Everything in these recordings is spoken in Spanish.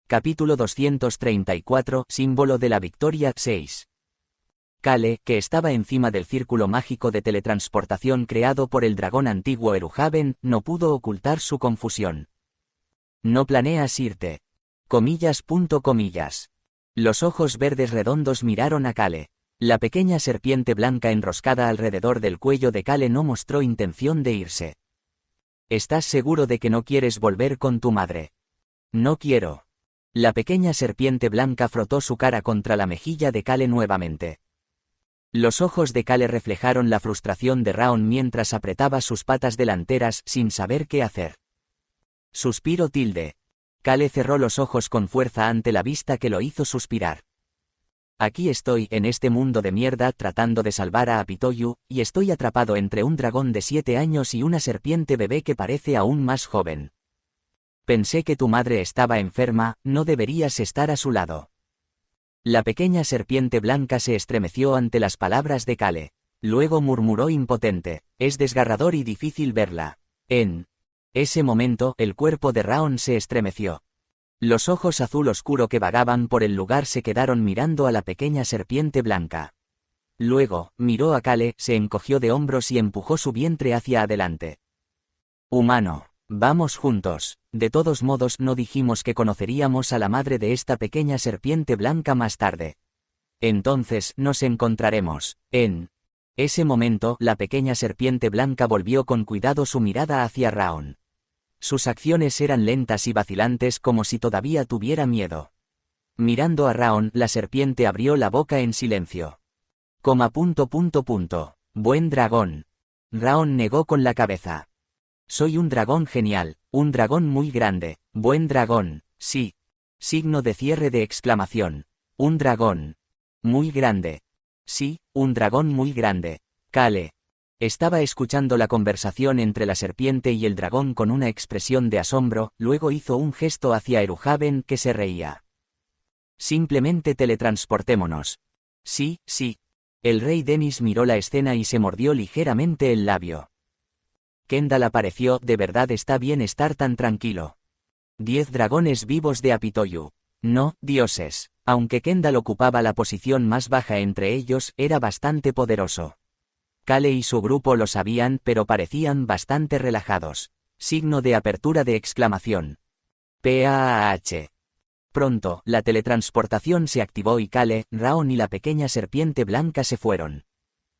Capítulo 234, símbolo de la victoria 6. Kale, que estaba encima del círculo mágico de teletransportación creado por el dragón antiguo Eruhaven, no pudo ocultar su confusión. No planeas irte. Comillas. Los ojos verdes redondos miraron a Kale. La pequeña serpiente blanca enroscada alrededor del cuello de Kale no mostró intención de irse. ¿Estás seguro de que no quieres volver con tu madre? No quiero. La pequeña serpiente blanca frotó su cara contra la mejilla de Kale nuevamente. Los ojos de Kale reflejaron la frustración de Raon mientras apretaba sus patas delanteras sin saber qué hacer. Suspiro tilde. Kale cerró los ojos con fuerza ante la vista que lo hizo suspirar. Aquí estoy en este mundo de mierda tratando de salvar a Apitoyu, y estoy atrapado entre un dragón de 7 años y una serpiente bebé que parece aún más joven. Pensé que tu madre estaba enferma, no deberías estar a su lado. La pequeña serpiente blanca se estremeció ante las palabras de Kale. Luego murmuró impotente, es desgarrador y difícil verla. En ese momento, el cuerpo de Raon se estremeció. Los ojos azul oscuro que vagaban por el lugar se quedaron mirando a la pequeña serpiente blanca. Luego, miró a Kale, se encogió de hombros y empujó su vientre hacia adelante. Humano. Vamos juntos. De todos modos no dijimos que conoceríamos a la madre de esta pequeña serpiente blanca más tarde. Entonces nos encontraremos. En ese momento la pequeña serpiente blanca volvió con cuidado su mirada hacia Raon. Sus acciones eran lentas y vacilantes como si todavía tuviera miedo. Mirando a Raon, la serpiente abrió la boca en silencio. Buen dragón. Raon negó con la cabeza. Soy un dragón genial, un dragón muy grande, buen dragón, sí. Signo de cierre de exclamación. Un dragón. Muy grande. Sí, un dragón muy grande. Kale. Estaba escuchando la conversación entre la serpiente y el dragón con una expresión de asombro, luego hizo un gesto hacia Eruhaven que se reía. Simplemente teletransportémonos. Sí. El rey Dennis miró la escena y se mordió ligeramente el labio. Kendall apareció, de verdad está bien estar tan tranquilo. 10 dragones vivos de Apitoyu. No, dioses. Aunque Kendall ocupaba la posición más baja entre ellos, era bastante poderoso. Kale y su grupo lo sabían, pero parecían bastante relajados. Signo de apertura de exclamación. PAAH. Pronto, la teletransportación se activó y Kale, Raon y la pequeña serpiente blanca se fueron.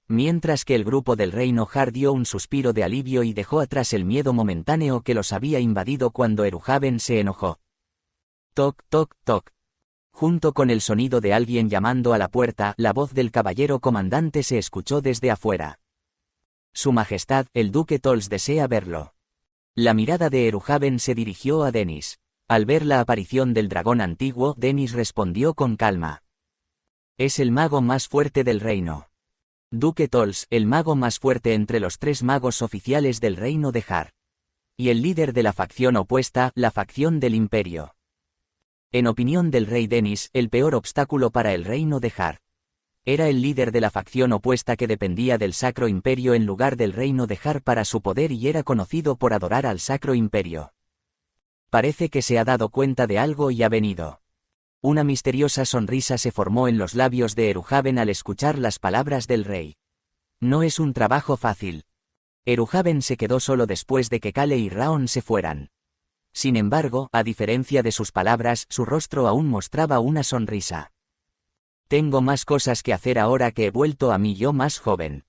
Mientras que el grupo del reino Har dio un suspiro de alivio y dejó atrás el miedo momentáneo que los había invadido cuando Eruhaven se enojó. Toc. Junto con el sonido de alguien llamando a la puerta, la voz del caballero comandante se escuchó desde afuera. Su Majestad, el Duque Tols desea verlo. La mirada de Eruhaven se dirigió a Dennis. Al ver la aparición del dragón antiguo, Dennis respondió con calma. Es el mago más fuerte del reino. Duque Tols, el mago más fuerte entre los 3 magos oficiales del reino de Har. Y el líder de la facción opuesta, la facción del imperio. En opinión del rey Dennis, el peor obstáculo para el reino de Har. Era el líder de la facción opuesta que dependía del Sacro Imperio en lugar del reino de Har para su poder y era conocido por adorar al Sacro Imperio. Parece que se ha dado cuenta de algo y ha venido. Una misteriosa sonrisa se formó en los labios de Eruhaven al escuchar las palabras del rey. No es un trabajo fácil. Eruhaven se quedó solo después de que Kale y Raon se fueran. Sin embargo, a diferencia de sus palabras, su rostro aún mostraba una sonrisa. Tengo más cosas que hacer ahora que he vuelto a mi yo más joven.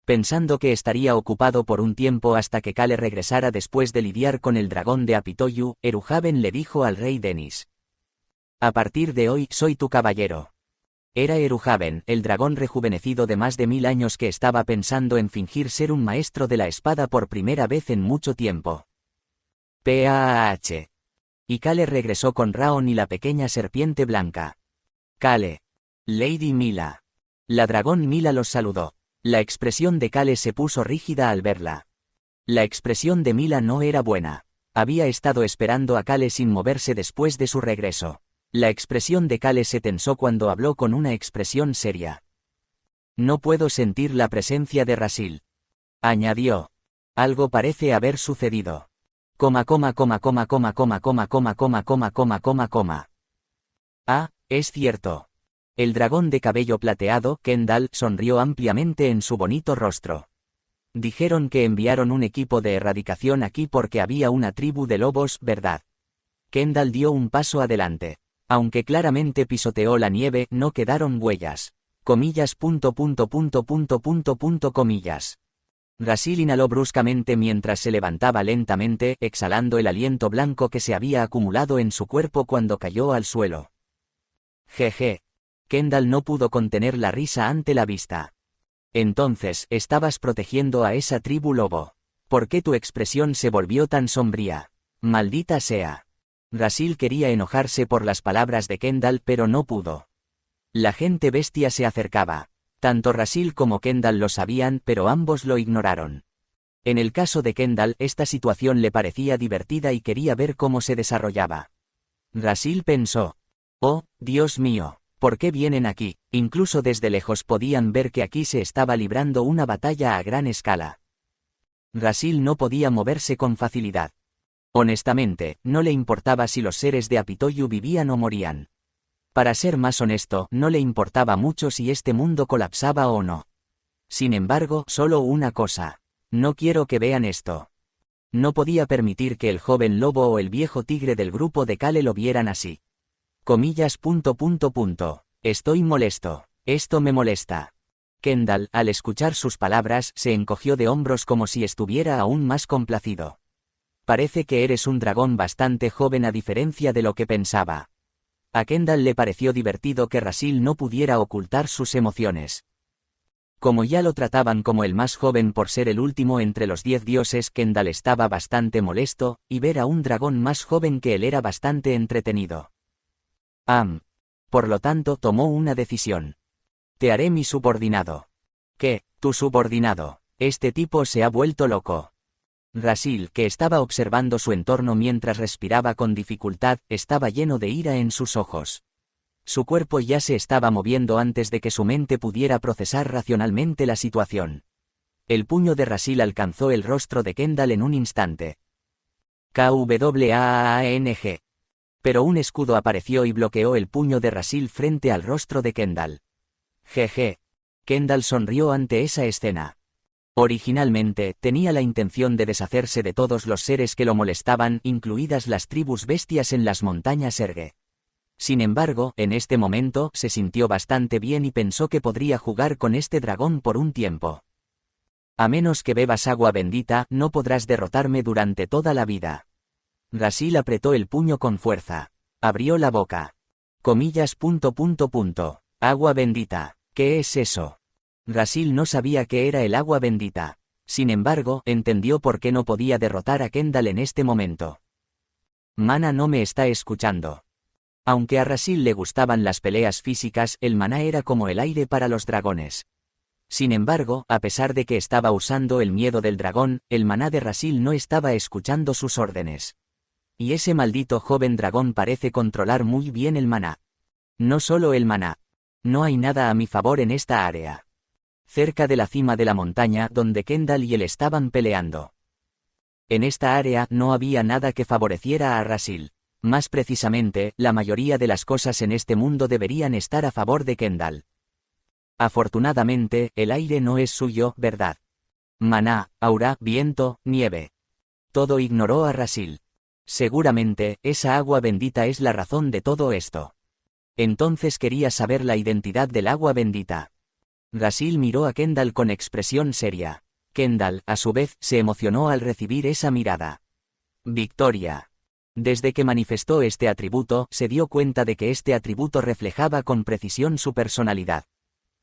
Pensando que estaría ocupado por un tiempo hasta que Kale regresara después de lidiar con el dragón de Apitoyu, Eruhaven le dijo al rey Dennis. A partir de hoy, soy tu caballero. Era Eruhaven, el dragón rejuvenecido de más de 1000 años que estaba pensando en fingir ser un maestro de la espada por primera vez en mucho tiempo. PAAH. Y Kale regresó con Raon y la pequeña serpiente blanca. Kale. Lady Mila. La dragón Mila los saludó. La expresión de Kale se puso rígida al verla. La expresión de Mila no era buena. Había estado esperando a Kale sin moverse después de su regreso. La expresión de Kale se tensó cuando habló con una expresión seria. No puedo sentir la presencia de Rasil. Añadió. Algo parece haber sucedido. Ah, es cierto. El dragón de cabello plateado, Kendall, sonrió ampliamente en su bonito rostro. Dijeron que enviaron un equipo de erradicación aquí porque había una tribu de lobos, ¿verdad? Kendall dio un paso adelante. Aunque claramente pisoteó la nieve, no quedaron huellas. Comillas. Rasil inhaló bruscamente mientras se levantaba lentamente, exhalando el aliento blanco que se había acumulado en su cuerpo cuando cayó al suelo. Jeje. Kendall no pudo contener la risa ante la vista. Entonces, estabas protegiendo a esa tribu lobo. ¿Por qué tu expresión se volvió tan sombría? Maldita sea. Rasil quería enojarse por las palabras de Kendall pero no pudo. La gente bestia se acercaba. Tanto Rasil como Kendall lo sabían pero ambos lo ignoraron. En el caso de Kendall esta situación le parecía divertida y quería ver cómo se desarrollaba. Rasil pensó. Oh, Dios mío. ¿Por qué vienen aquí? Incluso desde lejos podían ver que aquí se estaba librando una batalla a gran escala. Rasil no podía moverse con facilidad. Honestamente, no le importaba si los seres de Apitoyu vivían o morían. Para ser más honesto, no le importaba mucho si este mundo colapsaba o no. Sin embargo, solo una cosa. No quiero que vean esto. No podía permitir que el joven lobo o el viejo tigre del grupo de Kale lo vieran así. Comillas. Estoy molesto. Esto me molesta. Kendall, al escuchar sus palabras, se encogió de hombros como si estuviera aún más complacido. Parece que eres un dragón bastante joven a diferencia de lo que pensaba. A Kendall le pareció divertido que Rasil no pudiera ocultar sus emociones. Como ya lo trataban como el más joven por ser el último entre los 10 dioses, Kendall estaba bastante molesto, y ver a un dragón más joven que él era bastante entretenido. Por lo tanto, tomó una decisión. Te haré mi subordinado. ¿Qué? ¿Tu subordinado? Este tipo se ha vuelto loco. Rasil, que estaba observando su entorno mientras respiraba con dificultad, estaba lleno de ira en sus ojos. Su cuerpo ya se estaba moviendo antes de que su mente pudiera procesar racionalmente la situación. El puño de Rasil alcanzó el rostro de Kendall en un instante. KWAANG. Pero un escudo apareció y bloqueó el puño de Rasil frente al rostro de Kendall. Jeje. Kendall sonrió ante esa escena. Originalmente, tenía la intención de deshacerse de todos los seres que lo molestaban, incluidas las tribus bestias en las montañas Erge. Sin embargo, en este momento, se sintió bastante bien y pensó que podría jugar con este dragón por un tiempo. A menos que bebas agua bendita, no podrás derrotarme durante toda la vida. Rasil apretó el puño con fuerza. Abrió la boca. Comillas. Agua bendita. ¿Qué es eso? Rasil no sabía qué era el agua bendita. Sin embargo, entendió por qué no podía derrotar a Kendall en este momento. Mana no me está escuchando. Aunque a Rasil le gustaban las peleas físicas, el maná era como el aire para los dragones. Sin embargo, a pesar de que estaba usando el miedo del dragón, el maná de Rasil no estaba escuchando sus órdenes. Y ese maldito joven dragón parece controlar muy bien el maná. No solo el maná. No hay nada a mi favor en esta área. Cerca de la cima de la montaña donde Kendall y él estaban peleando. En esta área no había nada que favoreciera a Rasil. Más precisamente, la mayoría de las cosas en este mundo deberían estar a favor de Kendall. Afortunadamente, el aire no es suyo, ¿verdad? Maná, aura, viento, nieve. Todo ignoró a Rasil. Seguramente, esa agua bendita es la razón de todo esto. Entonces quería saber la identidad del agua bendita. Rasil miró a Kendall con expresión seria. Kendall, a su vez, se emocionó al recibir esa mirada. Victoria. Desde que manifestó este atributo, se dio cuenta de que este atributo reflejaba con precisión su personalidad.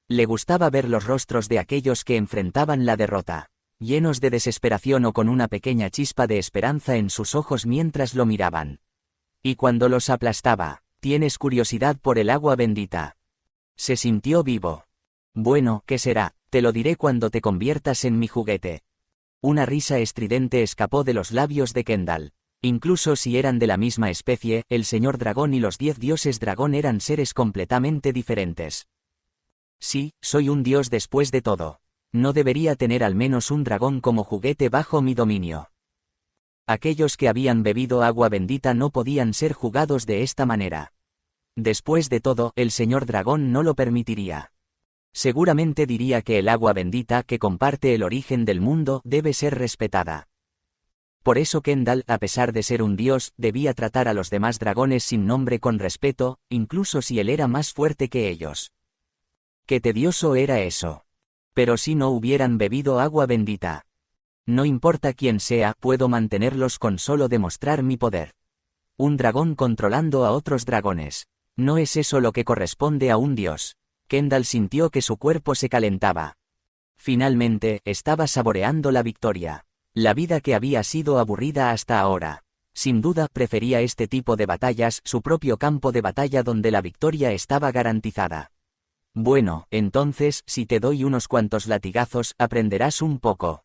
Le gustaba ver los rostros de aquellos que enfrentaban la derrota, llenos de desesperación o con una pequeña chispa de esperanza en sus ojos mientras lo miraban. Y cuando los aplastaba, ¿tienes curiosidad por el agua bendita? Se sintió vivo. Bueno, ¿qué será? Te lo diré cuando te conviertas en mi juguete. Una risa estridente escapó de los labios de Kendall. Incluso si eran de la misma especie, el señor dragón y los 10 dioses dragón eran seres completamente diferentes. Sí, soy un dios después de todo. ¿No debería tener al menos un dragón como juguete bajo mi dominio? Aquellos que habían bebido agua bendita no podían ser jugados de esta manera. Después de todo, el señor dragón no lo permitiría. Seguramente diría que el agua bendita que comparte el origen del mundo debe ser respetada. Por eso Kendall, a pesar de ser un dios, debía tratar a los demás dragones sin nombre con respeto, incluso si él era más fuerte que ellos. Qué tedioso era eso. Pero si no hubieran bebido agua bendita. No importa quién sea, puedo mantenerlos con solo demostrar mi poder. Un dragón controlando a otros dragones. ¿No es eso lo que corresponde a un dios? Kendall sintió que su cuerpo se calentaba. Finalmente, estaba saboreando la victoria. La vida que había sido aburrida hasta ahora. Sin duda, prefería este tipo de batallas, su propio campo de batalla donde la victoria estaba garantizada. Bueno, entonces, si te doy unos cuantos latigazos, aprenderás un poco.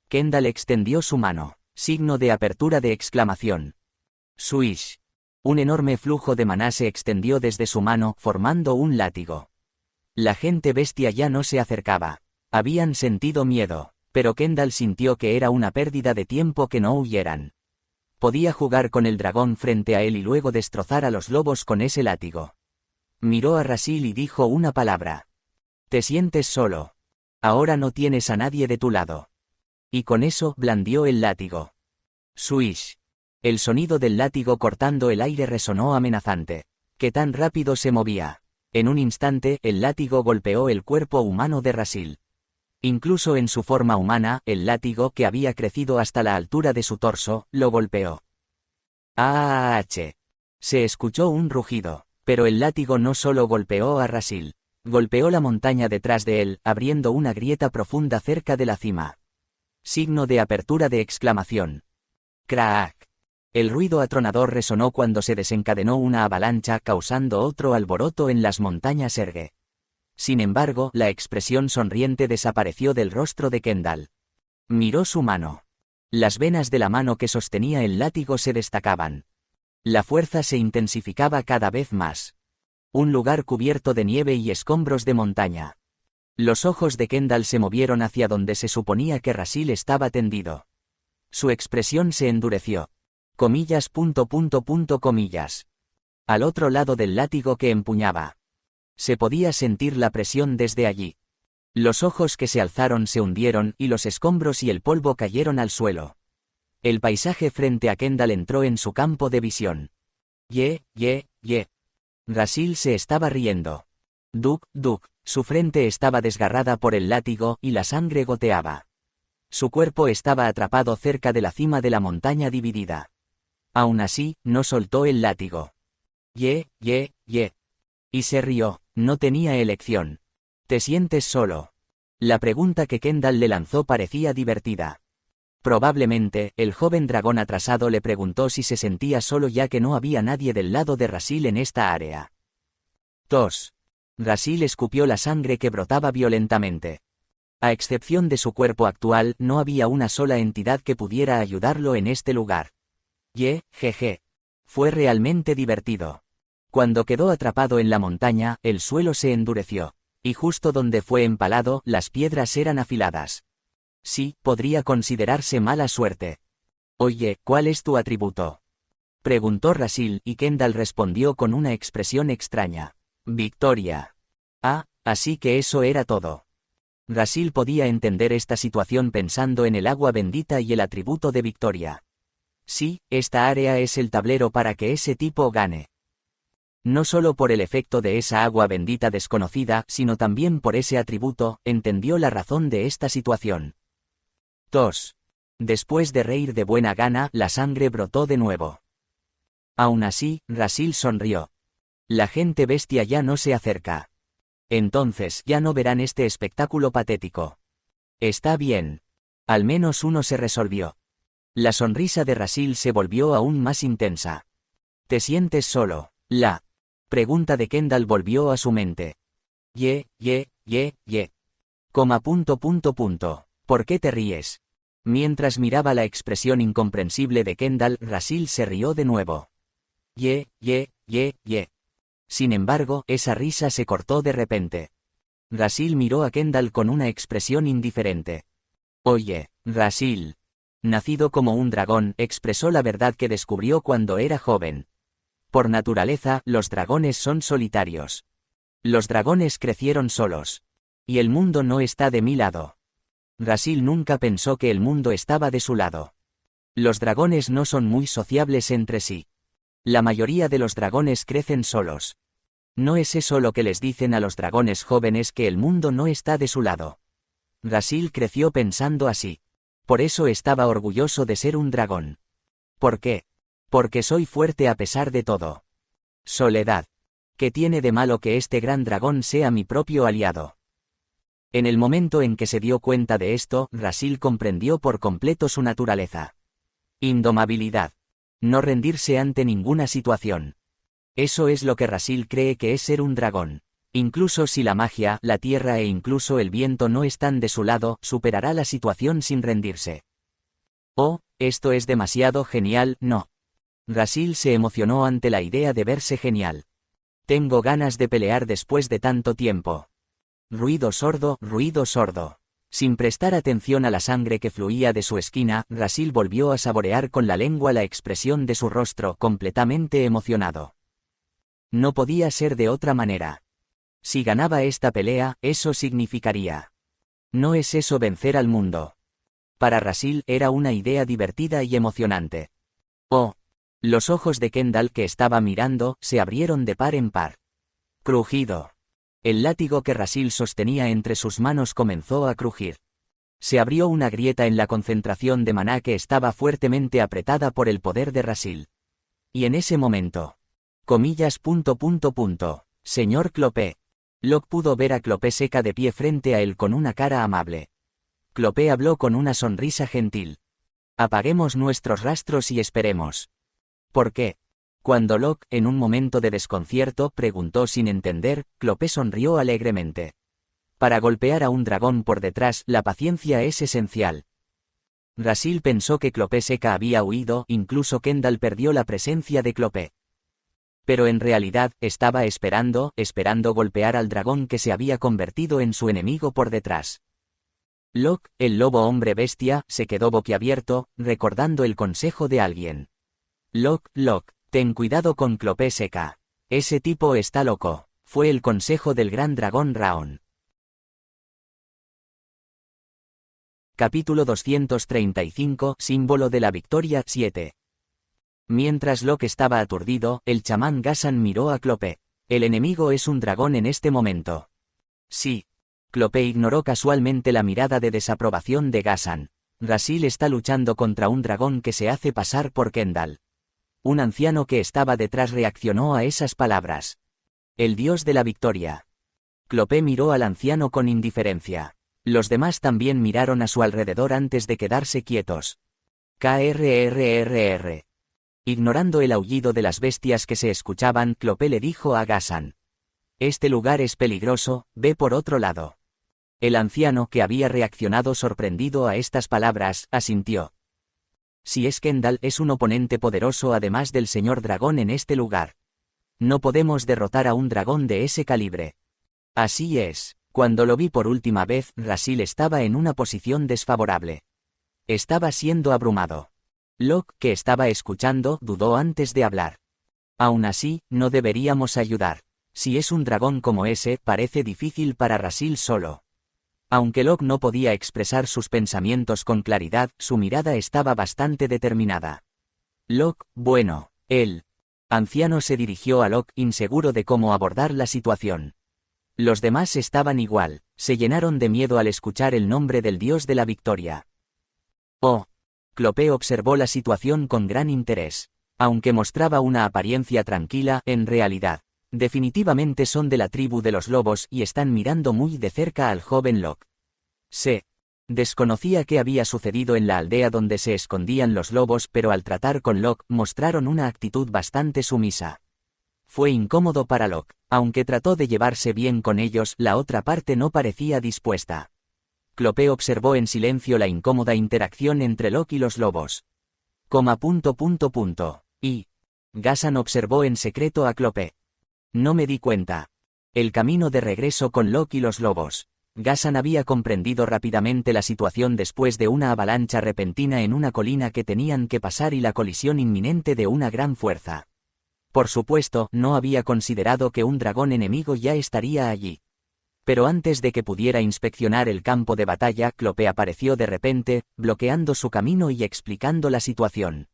Kendall extendió su mano. Signo de apertura de exclamación. Swish. Un enorme flujo de maná se extendió desde su mano, formando un látigo. La gente bestia ya no se acercaba. Habían sentido miedo, pero Kendall sintió que era una pérdida de tiempo que no huyeran. Podía jugar con el dragón frente a él y luego destrozar a los lobos con ese látigo. Miró a Rasil y dijo una palabra. Te sientes solo. Ahora no tienes a nadie de tu lado. Y con eso, blandió el látigo. Swish. El sonido del látigo cortando el aire resonó amenazante. Qué tan rápido se movía. En un instante, el látigo golpeó el cuerpo humano de Rasil. Incluso en su forma humana, el látigo, que había crecido hasta la altura de su torso, lo golpeó. ¡Ah! Se escuchó un rugido, pero el látigo no solo golpeó a Rasil. Golpeó la montaña detrás de él, abriendo una grieta profunda cerca de la cima. Signo de apertura de exclamación. ¡Crack! El ruido atronador resonó cuando se desencadenó una avalancha, causando otro alboroto en las montañas Erge. Sin embargo, la expresión sonriente desapareció del rostro de Kendall. Miró su mano. Las venas de la mano que sostenía el látigo se destacaban. La fuerza se intensificaba cada vez más. Un lugar cubierto de nieve y escombros de montaña. Los ojos de Kendall se movieron hacia donde se suponía que Rasil estaba tendido. Su expresión se endureció. Comillas. Al otro lado del látigo que empuñaba. Se podía sentir la presión desde allí. Los ojos que se alzaron se hundieron y los escombros y el polvo cayeron al suelo. El paisaje frente a Kendall entró en su campo de visión. Rasil se estaba riendo. Duk. Su frente estaba desgarrada por el látigo y la sangre goteaba. Su cuerpo estaba atrapado cerca de la cima de la montaña dividida. Aún así, no soltó el látigo. Y se rió. No tenía elección. ¿Te sientes solo? La pregunta que Kendall le lanzó parecía divertida. Probablemente, el joven dragón atrasado le preguntó si se sentía solo ya que no había nadie del lado de Rasil en esta área. Tos. Rasil escupió la sangre que brotaba violentamente. A excepción de su cuerpo actual, no había una sola entidad que pudiera ayudarlo en este lugar. Fue realmente divertido. Cuando quedó atrapado en la montaña, el suelo se endureció. Y justo donde fue empalado, las piedras eran afiladas. Sí, podría considerarse mala suerte. Oye, ¿cuál es tu atributo? Preguntó Rasil, y Kendall respondió con una expresión extraña. Victoria. Ah, así que eso era todo. Rasil podía entender esta situación pensando en el agua bendita y el atributo de victoria. Sí, esta área es el tablero para que ese tipo gane. No solo por el efecto de esa agua bendita desconocida, sino también por ese atributo, entendió la razón de esta situación. Tos. Después de reír de buena gana, la sangre brotó de nuevo. Aún así, Rasil sonrió. La gente bestia ya no se acerca. Entonces ya no verán este espectáculo patético. Está bien. Al menos uno se resolvió. La sonrisa de Rasil se volvió aún más intensa. ¿Te sientes solo? La pregunta de Kendall volvió a su mente. ¿Por qué te ríes? Mientras miraba la expresión incomprensible de Kendall, Rasil se rió de nuevo. Sin embargo, esa risa se cortó de repente. Rasil miró a Kendall con una expresión indiferente. Oye, Rasil. nacido como un dragón, expresó la verdad que descubrió cuando era joven. Por naturaleza, los dragones son solitarios. Los dragones crecieron solos. Y el mundo no está de mi lado. Rasil nunca pensó que el mundo estaba de su lado. Los dragones no son muy sociables entre sí. La mayoría de los dragones crecen solos. ¿No es eso lo que les dicen a los dragones jóvenes, que el mundo no está de su lado? Rasil creció pensando así. Por eso estaba orgulloso de ser un dragón. ¿Por qué? Porque soy fuerte a pesar de todo. Soledad. ¿Qué tiene de malo que este gran dragón sea mi propio aliado? En el momento en que se dio cuenta de esto, Rasil comprendió por completo su naturaleza. Indomabilidad. No rendirse ante ninguna situación. Eso es lo que Rasil cree que es ser un dragón. Incluso si la magia, la tierra e incluso el viento no están de su lado, superará la situación sin rendirse. Oh, esto es demasiado genial, ¿no? Rasil se emocionó ante la idea de verse genial. Tengo ganas de pelear después de tanto tiempo. Ruido sordo, ruido sordo. Sin prestar atención a la sangre que fluía de su esquina, Rasil volvió a saborear con la lengua la expresión de su rostro, completamente emocionado. No podía ser de otra manera. Si ganaba esta pelea, eso significaría. ¿No es eso vencer al mundo? Para Rasil era una idea divertida y emocionante. Oh. Los ojos de Kendall, que estaba mirando, se abrieron de par en par. Crujido. El látigo que Rasil sostenía entre sus manos comenzó a crujir. Se abrió una grieta en la concentración de maná que estaba fuertemente apretada por el poder de Rasil. Y en ese momento. Señor Clopé. Locke pudo ver a Clopé seca de pie frente a él con una cara amable. Clopé habló con una sonrisa gentil. Apaguemos nuestros rastros y esperemos. ¿Por qué? Cuando Locke, en un momento de desconcierto, preguntó sin entender, Clopé sonrió alegremente. Para golpear a un dragón por detrás, la paciencia es esencial. Rasil pensó que Clopé seca había huido, incluso Kendall perdió la presencia de Clopé. Pero en realidad, estaba esperando golpear al dragón que se había convertido en su enemigo por detrás. Locke, el lobo hombre bestia, se quedó boquiabierto, recordando el consejo de alguien. Locke, ten cuidado con Clopé seca. Ese tipo está loco, fue el consejo del gran dragón Raon. Capítulo 235, símbolo de la victoria 7. Mientras Locke estaba aturdido, el chamán Ghassan miró a Clopé. El enemigo es un dragón en este momento. Sí. Clopé ignoró casualmente la mirada de desaprobación de Ghassan. Rasil está luchando contra un dragón que se hace pasar por Kendall. Un anciano que estaba detrás reaccionó a esas palabras. El dios de la victoria. Clopé miró al anciano con indiferencia. Los demás también miraron a su alrededor antes de quedarse quietos. Krrrr. Ignorando el aullido de las bestias que se escuchaban, Clopé le dijo a Ghassan. Este lugar es peligroso, ve por otro lado. El anciano, que había reaccionado sorprendido a estas palabras, asintió. Si es Kendall, es un oponente poderoso además del señor dragón en este lugar. No podemos derrotar a un dragón de ese calibre. Así es. Cuando lo vi por última vez, Rasil estaba en una posición desfavorable. Estaba siendo abrumado. Locke, que estaba escuchando, dudó antes de hablar. Aún así, no deberíamos ayudar. Si es un dragón como ese, parece difícil para Rasil solo. Aunque Locke no podía expresar sus pensamientos con claridad, su mirada estaba bastante determinada. Locke, bueno, el anciano se dirigió a Locke, inseguro de cómo abordar la situación. Los demás estaban igual, se llenaron de miedo al escuchar el nombre del dios de la victoria. Oh. Clopé observó la situación con gran interés. Aunque mostraba una apariencia tranquila, en realidad, definitivamente son de la tribu de los lobos y están mirando muy de cerca al joven Locke. Se desconocía qué había sucedido en la aldea donde se escondían los lobos, pero al tratar con Locke, mostraron una actitud bastante sumisa. Fue incómodo para Locke. Aunque trató de llevarse bien con ellos, la otra parte no parecía dispuesta. Clopé observó en silencio la incómoda interacción entre Locke y los lobos. Y Ghassan observó en secreto a Clopé. No me di cuenta. El camino de regreso con Locke y los lobos. Gassan había comprendido rápidamente la situación después de una avalancha repentina en una colina que tenían que pasar y la colisión inminente de una gran fuerza. Por supuesto, no había considerado que un dragón enemigo ya estaría allí. Pero antes de que pudiera inspeccionar el campo de batalla, Clope apareció de repente, bloqueando su camino y explicando la situación.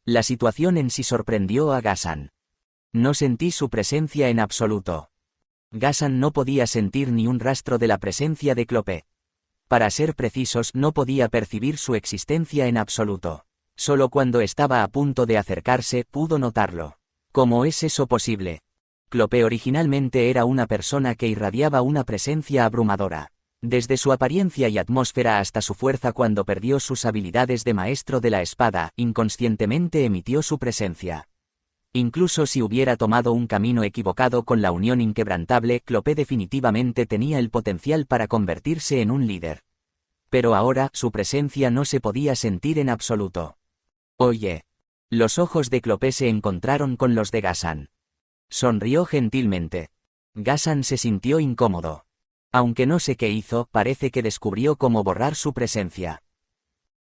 La situación en sí sorprendió a Gassan. No sentí su presencia en absoluto. Gassan no podía sentir ni un rastro de la presencia de Clope. Para ser precisos, no podía percibir su existencia en absoluto. Solo cuando estaba a punto de acercarse, pudo notarlo. ¿Cómo es eso posible? Clope originalmente era una persona que irradiaba una presencia abrumadora. Desde su apariencia y atmósfera hasta su fuerza cuando perdió sus habilidades de maestro de la espada, inconscientemente emitió su presencia. Incluso si hubiera tomado un camino equivocado con la unión inquebrantable, Clope definitivamente tenía el potencial para convertirse en un líder. Pero ahora, su presencia no se podía sentir en absoluto. Oye. Los ojos de Clope se encontraron con los de Gassan. Sonrió gentilmente. Gassan se sintió incómodo. Aunque no sé qué hizo, parece que descubrió cómo borrar su presencia.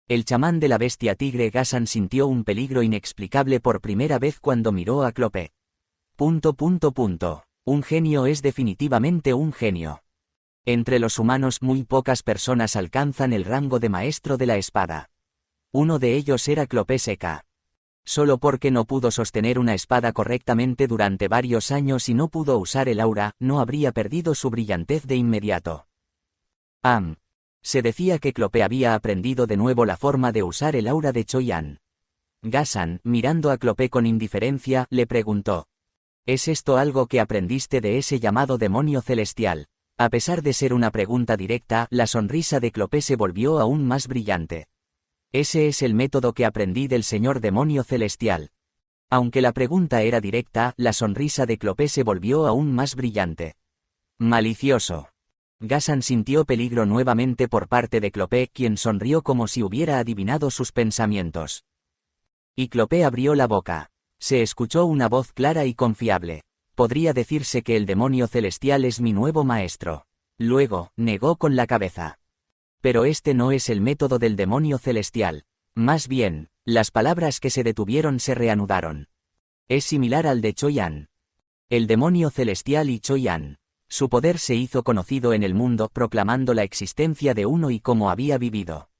El chamán de la bestia tigre Gassan sintió un peligro inexplicable por primera vez cuando miró a Clope. Un genio es definitivamente un genio. Entre los humanos muy pocas personas alcanzan el rango de maestro de la espada. Uno de ellos era Clope Seca. Solo porque no pudo sostener una espada correctamente durante varios años y no pudo usar el aura, no habría perdido su brillantez de inmediato. Se decía que Clope había aprendido de nuevo la forma de usar el aura de Choyan. Gassan, mirando a Clope con indiferencia, le preguntó: ¿Es esto algo que aprendiste de ese llamado demonio celestial? A pesar de ser una pregunta directa, la sonrisa de Clope se volvió aún más brillante. Ese es el método que aprendí del señor demonio celestial. Aunque la pregunta era directa, la sonrisa de Clope se volvió aún más brillante. Malicioso. Gassan sintió peligro nuevamente por parte de Clope, quien sonrió como si hubiera adivinado sus pensamientos. Y Clope abrió la boca. Se escuchó una voz clara y confiable. Podría decirse que el demonio celestial es mi nuevo maestro. Luego, negó con la cabeza. Pero este no es el método del demonio celestial. Más bien, las palabras que se detuvieron se reanudaron. Es similar al de Choyan. El demonio celestial y Choyan. Su poder se hizo conocido en el mundo proclamando la existencia de uno y cómo había vivido.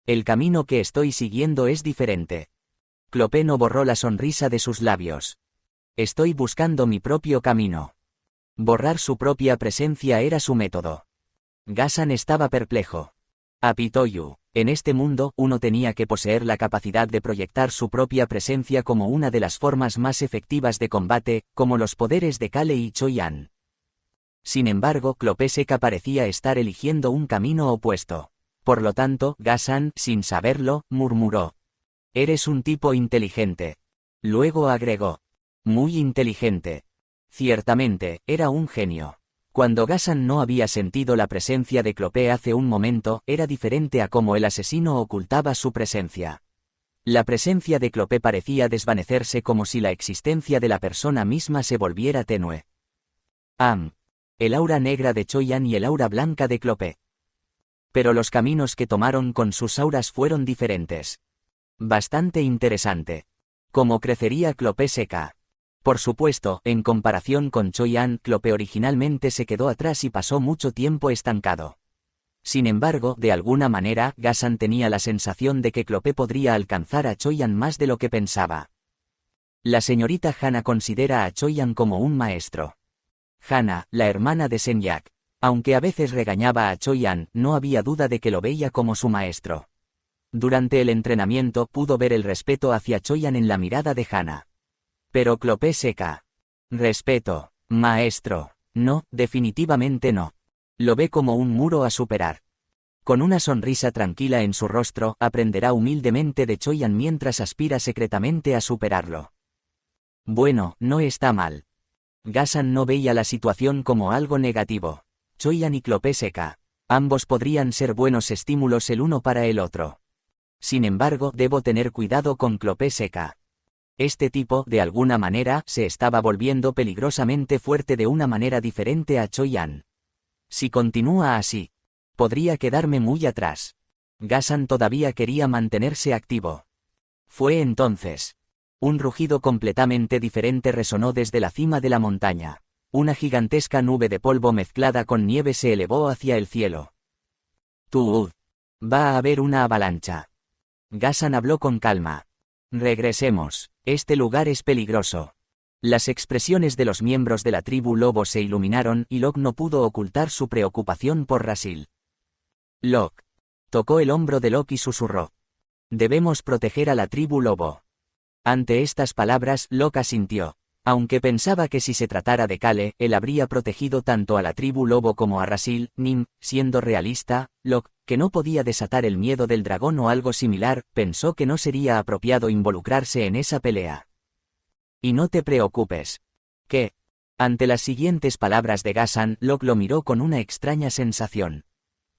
El camino que estoy siguiendo es diferente. Clope no borró la sonrisa de sus labios. Estoy buscando mi propio camino. Borrar su propia presencia era su método. Gassan estaba perplejo. Apitoyu, en este mundo, uno tenía que poseer la capacidad de proyectar su propia presencia como una de las formas más efectivas de combate, como los poderes de Kale y Choyan. Sin embargo, Clope Seca parecía estar eligiendo un camino opuesto. Por lo tanto, Gassan, sin saberlo, murmuró: «Eres un tipo inteligente». Luego agregó: «Muy inteligente». Ciertamente, era un genio. Cuando Gassan no había sentido la presencia de Clope hace un momento, era diferente a cómo el asesino ocultaba su presencia. La presencia de Clope parecía desvanecerse como si la existencia de la persona misma se volviera tenue. El aura negra de Choyan y el aura blanca de Clope. Pero los caminos que tomaron con sus auras fueron diferentes. Bastante interesante. ¿Cómo crecería Clope Seca? Por supuesto, en comparación con Choyan, Clope originalmente se quedó atrás y pasó mucho tiempo estancado. Sin embargo, de alguna manera, Gassan tenía la sensación de que Clope podría alcanzar a Choyan más de lo que pensaba. La señorita Hana considera a Choyan como un maestro. Hana, la hermana de Senyak, aunque a veces regañaba a Choyan, no había duda de que lo veía como su maestro. Durante el entrenamiento pudo ver el respeto hacia Choyan en la mirada de Hana. Pero Clope Seca. Respeto, maestro. No, definitivamente no. Lo ve como un muro a superar. Con una sonrisa tranquila en su rostro, aprenderá humildemente de Choyan mientras aspira secretamente a superarlo. Bueno, no está mal. Gassan no veía la situación como algo negativo. Choyan y Clope Seca. Ambos podrían ser buenos estímulos el uno para el otro. Sin embargo, debo tener cuidado con Clope Seca. Este tipo, de alguna manera, se estaba volviendo peligrosamente fuerte de una manera diferente a Choyan. Si continúa así, podría quedarme muy atrás. Ghassan todavía quería mantenerse activo. Fue entonces. Un rugido completamente diferente resonó desde la cima de la montaña. Una gigantesca nube de polvo mezclada con nieve se elevó hacia el cielo. Tuud. Va a haber una avalancha. Ghassan habló con calma. Regresemos. Este lugar es peligroso. Las expresiones de los miembros de la tribu lobo se iluminaron y Locke no pudo ocultar su preocupación por Rasil. Locke. Tocó el hombro de Locke y susurró. Debemos proteger a la tribu lobo. Ante estas palabras, Locke asintió. Aunque pensaba que si se tratara de Kale, él habría protegido tanto a la tribu lobo como a Rasil, Nim, siendo realista, Locke, que no podía desatar el miedo del dragón o algo similar, pensó que no sería apropiado involucrarse en esa pelea. Y no te preocupes. ¿Qué? Ante las siguientes palabras de Ghassan, Locke lo miró con una extraña sensación.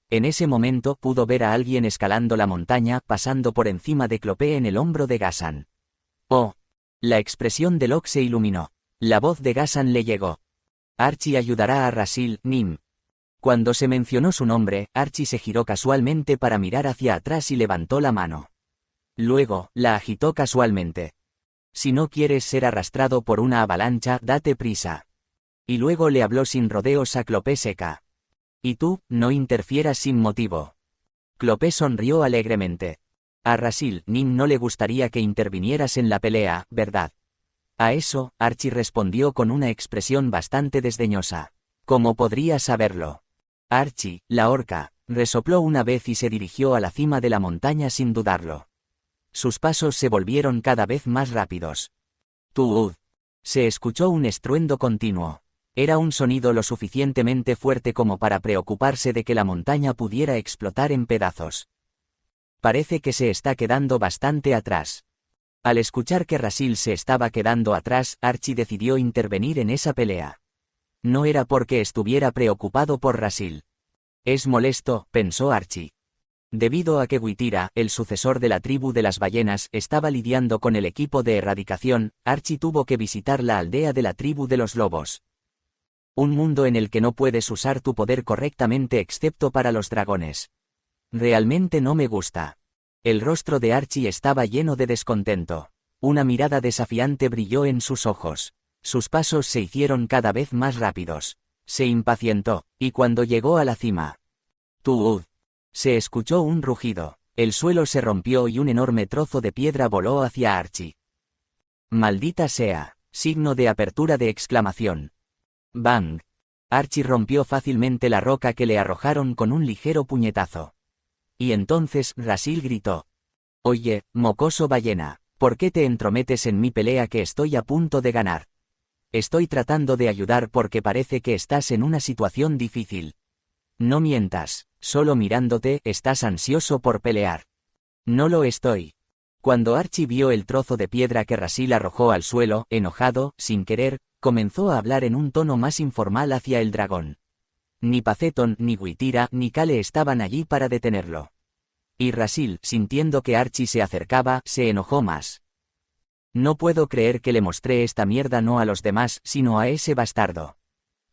En ese momento pudo ver a alguien escalando la montaña, pasando por encima de Clopé en el hombro de Ghassan. Oh. La expresión de Locke se iluminó. La voz de Ghassan le llegó. Archie ayudará a Rasil, Nim. Cuando se mencionó su nombre, Archie se giró casualmente para mirar hacia atrás y levantó la mano. Luego, la agitó casualmente. Si no quieres ser arrastrado por una avalancha, date prisa. Y luego le habló sin rodeos a Clopé seca. Y tú, no interfieras sin motivo. Clopé sonrió alegremente. A Rasil, Nim no le gustaría que intervinieras en la pelea, ¿verdad? A eso, Archie respondió con una expresión bastante desdeñosa. ¿Cómo podría saberlo? Archie, la orca, resopló una vez y se dirigió a la cima de la montaña sin dudarlo. Sus pasos se volvieron cada vez más rápidos. Tuud. Se escuchó un estruendo continuo. Era un sonido lo suficientemente fuerte como para preocuparse de que la montaña pudiera explotar en pedazos. Parece que se está quedando bastante atrás. Al escuchar que Rasil se estaba quedando atrás, Archie decidió intervenir en esa pelea. No era porque estuviera preocupado por Rasil. Es molesto, pensó Archie. Debido a que Witira, el sucesor de la tribu de las ballenas, estaba lidiando con el equipo de erradicación, Archie tuvo que visitar la aldea de la tribu de los lobos. Un mundo en el que no puedes usar tu poder correctamente excepto para los dragones. Realmente no me gusta. El rostro de Archie estaba lleno de descontento. Una mirada desafiante brilló en sus ojos. Sus pasos se hicieron cada vez más rápidos. Se impacientó, y cuando llegó a la cima. ¡Tuud! Se escuchó un rugido. El suelo se rompió y un enorme trozo de piedra voló hacia Archie. ¡Maldita sea! Signo de apertura de exclamación. ¡Bang! Archie rompió fácilmente la roca que le arrojaron con un ligero puñetazo. Y entonces Rasil gritó. Oye, mocoso ballena, ¿por qué te entrometes en mi pelea que estoy a punto de ganar? Estoy tratando de ayudar porque parece que estás en una situación difícil. No mientas, solo mirándote estás ansioso por pelear. No lo estoy. Cuando Archie vio el trozo de piedra que Rasil arrojó al suelo, enojado, sin querer, comenzó a hablar en un tono más informal hacia el dragón. Ni Paceton, ni Witira, ni Kale estaban allí para detenerlo. Y Rasil, sintiendo que Archie se acercaba, se enojó más. No puedo creer que le mostré esta mierda no a los demás, sino a ese bastardo.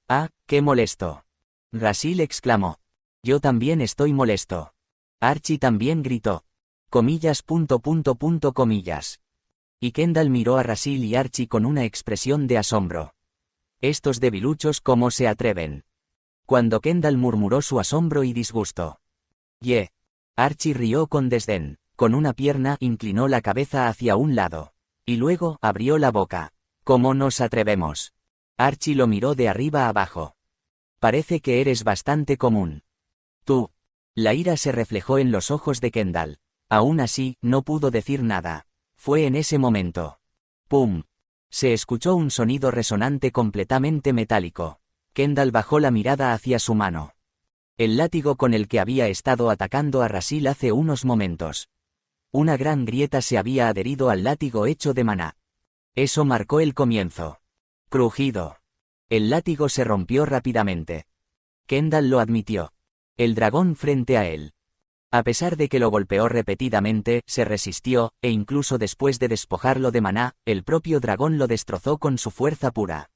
Ah, qué molesto. Rasil exclamó. Yo también estoy molesto. Archie también gritó. Comillas. Y Kendall miró a Rasil y Archie con una expresión de asombro. Estos debiluchos, ¿cómo se atreven? Cuando Kendall murmuró su asombro y disgusto. Archie rió con desdén. Con una pierna inclinó la cabeza hacia un lado. Y luego abrió la boca. ¿Cómo nos atrevemos? Archie lo miró de arriba abajo. Parece que eres bastante común. Tú. La ira se reflejó en los ojos de Kendall. Aún así, no pudo decir nada. Fue en ese momento. ¡Pum! Se escuchó un sonido resonante completamente metálico. Kendall bajó la mirada hacia su mano. El látigo con el que había estado atacando a Rasil hace unos momentos. Una gran grieta se había adherido al látigo hecho de maná. Eso marcó el comienzo. Crujido. El látigo se rompió rápidamente. Kendall lo admitió. El dragón frente a él. A pesar de que lo golpeó repetidamente, se resistió, e incluso después de despojarlo de maná, el propio dragón lo destrozó con su fuerza pura.